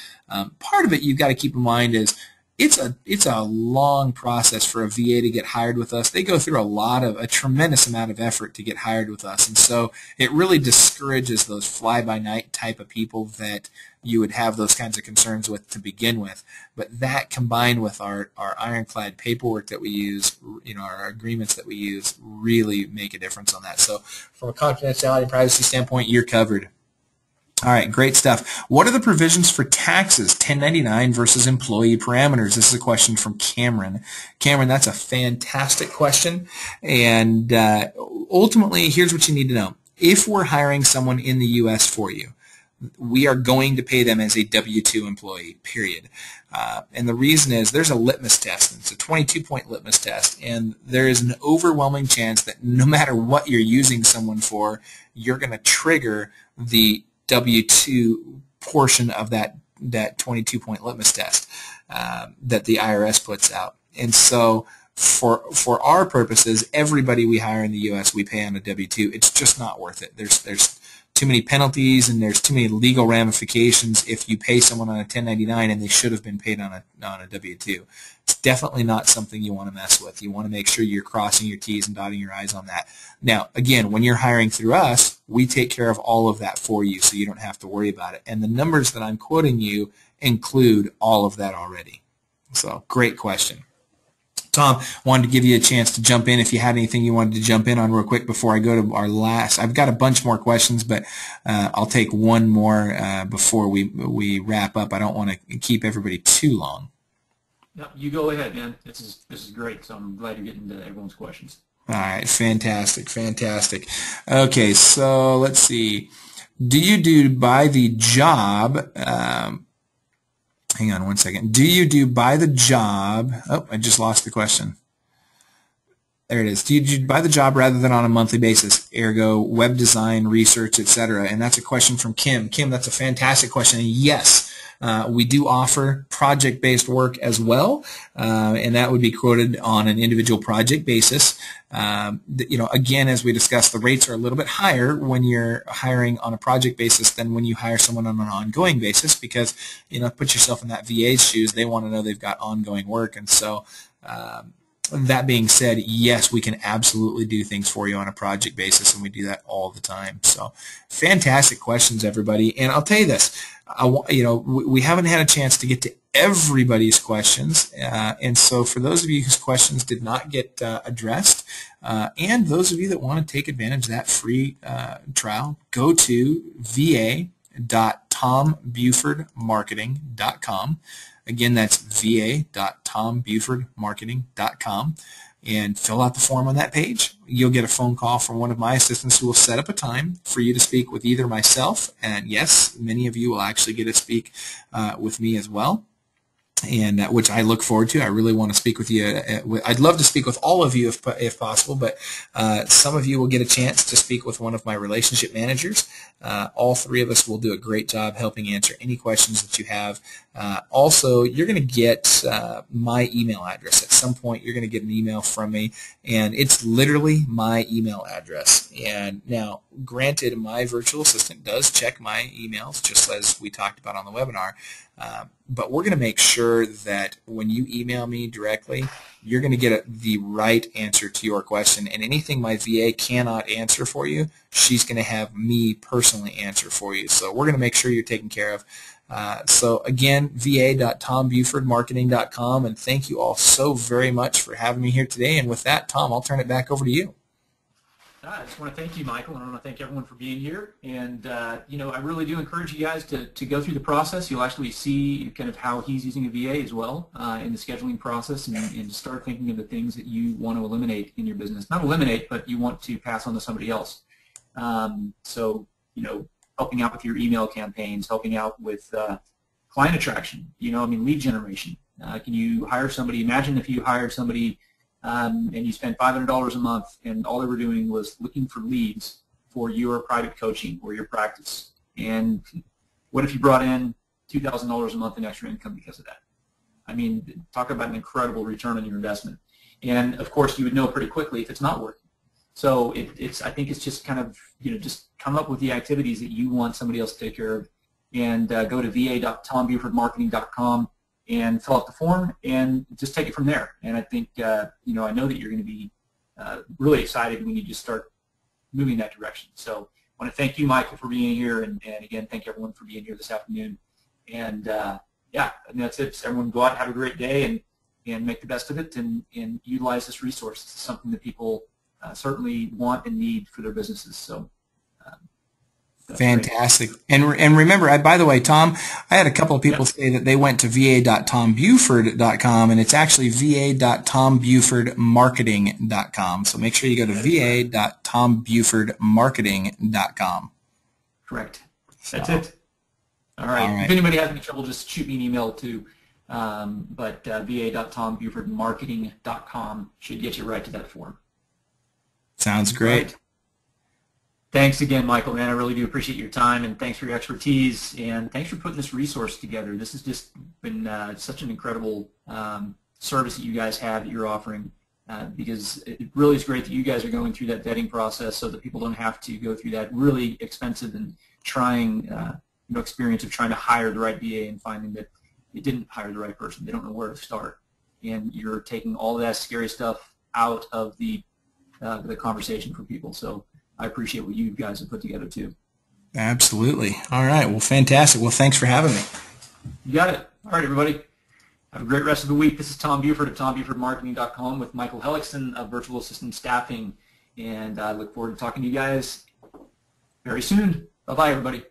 Part of it you've got to keep in mind is it's a long process for a VA to get hired with us. They go through a tremendous amount of effort to get hired with us, and so it really discourages those fly-by-night type of people that you would have those kinds of concerns with to begin with. But that, combined with our ironclad paperwork that we use, you know, our agreements that we use, really make a difference on that. So from a confidentiality and privacy standpoint, you're covered. All right, great stuff. What are the provisions for taxes, 1099 versus employee parameters? This is a question from Cameron. Cameron, that's a fantastic question. And ultimately, here's what you need to know. If we're hiring someone in the U.S. for you, we are going to pay them as a W-2 employee, period. And the reason is there's a litmus test. It's a 22-point litmus test, and there is an overwhelming chance that no matter what you're using someone for, you're going to trigger the W-2 portion of that 22-point litmus test that the IRS puts out. And so for our purposes, everybody we hire in the U.S. we pay on a W-2. It's just not worth it. There's too many penalties, and there's too many legal ramifications if you pay someone on a 1099 and they should have been paid on a W-2. It's definitely not something you want to mess with. You want to make sure you're crossing your T's and dotting your I's on that. Now, again, when you're hiring through us, we take care of all of that for you, so you don't have to worry about it. And the numbers that I'm quoting you include all of that already. So, great question. Tom, wanted to give you a chance to jump in if you had anything you wanted to jump in on real quick before I go to our last. I've got a bunch more questions, but I'll take one more before we wrap up. I don't want to keep everybody too long. No, you go ahead, man. This is great, so I'm glad you're getting to everyone's questions. All right, fantastic, fantastic. Okay, so let's see. Do you do by the job? Hang on one second. Do you do by the job? Oh, I just lost the question. There it is. Do you do by the job rather than on a monthly basis? Ergo, web design, research, etc. And that's a question from Kim. Kim, that's a fantastic question. And yes, We do offer project-based work as well, and that would be quoted on an individual project basis. Again, as we discussed, the rates are a little bit higher when you're hiring on a project basis than when you hire someone on an ongoing basis because, put yourself in that VA's shoes. They want to know they've got ongoing work. And so that being said, yes, we can absolutely do things for you on a project basis, and we do that all the time. So fantastic questions, everybody. And I'll tell you this, we haven't had a chance to get to everybody's questions, and so for those of you whose questions did not get addressed, and those of you that want to take advantage of that free trial, go to va.tombufordmarketing.com. Again, that's va.tombufordmarketing.com, and fill out the form on that page. You'll get a phone call from one of my assistants who will set up a time for you to speak with either myself, and yes, many of you will actually get to speak with me as well, and which I look forward to. I really want to speak with you. I'd love to speak with all of you if possible, but some of you will get a chance to speak with one of my relationship managers. All three of us will do a great job helping answer any questions that you have. Also, you're going to get my email address. At some point, you're going to get an email from me, and it's literally my email address. And now, granted, my virtual assistant does check my emails, just as we talked about on the webinar, but we're going to make sure that when you email me directly, you're going to get the right answer to your question, and anything my VA cannot answer for you, she's going to have me personally answer for you. So we're going to make sure you're taken care of. So again, va.tombufordmarketing.com, and thank you all so very much for having me here today. And with that, Tom, I'll turn it back over to you. I just want to thank you, Michael, and I want to thank everyone for being here. And, I really do encourage you guys to go through the process. You'll actually see kind of how he's using a VA as well in the scheduling process, and to start thinking of the things that you want to eliminate in your business. Not eliminate, but you want to pass on to somebody else. Helping out with your email campaigns, helping out with client attraction, lead generation. Can you hire somebody? Imagine if you hired somebody and you spent $500 a month, and all they were doing was looking for leads for your private coaching or your practice. And what if you brought in $2,000 a month in extra income because of that? I mean, talk about an incredible return on your investment. And of course, you would know pretty quickly if it's not working. So I think it's just kind of, just come up with the activities that you want somebody else to take care of, and go to va.tombufordmarketing.com and fill out the form and just take it from there. And I think, I know that you're going to be really excited when you just start moving that direction. So I want to thank you, Michael, for being here, and again, thank everyone for being here this afternoon. And that's it. So everyone go out and have a great day, and make the best of it, and utilize this resource. It's something that people certainly want and need for their businesses. So fantastic. And remember, by the way, Tom, I had a couple of people say that they went to va.tombuford.com, and it's actually va.tombufordmarketing.com. So make sure you go to va.tombufordmarketing.com. Correct. That's it. All right. If anybody has any trouble, just shoot me an email too. But va.tombufordmarketing.com should get you right to that form. Sounds great. Right. Thanks again, Michael, man. I really do appreciate your time, and thanks for your expertise, and thanks for putting this resource together. This has just been such an incredible service that you guys have that you're offering, because it really is great that you guys are going through that vetting process so that people don't have to go through that really expensive and trying experience of trying to hire the right VA and finding that they didn't hire the right person. They don't know where to start. And you're taking all of that scary stuff out of the conversation for people. So I appreciate what you guys have put together too. Absolutely. All right. Well, fantastic. Well, thanks for having me. You got it. All right, everybody. Have a great rest of the week. This is Tom Buford of TomBufordMarketing.com with Michael Hellickson of Virtual Assistant Staffing, and I look forward to talking to you guys very soon. Bye-bye, everybody.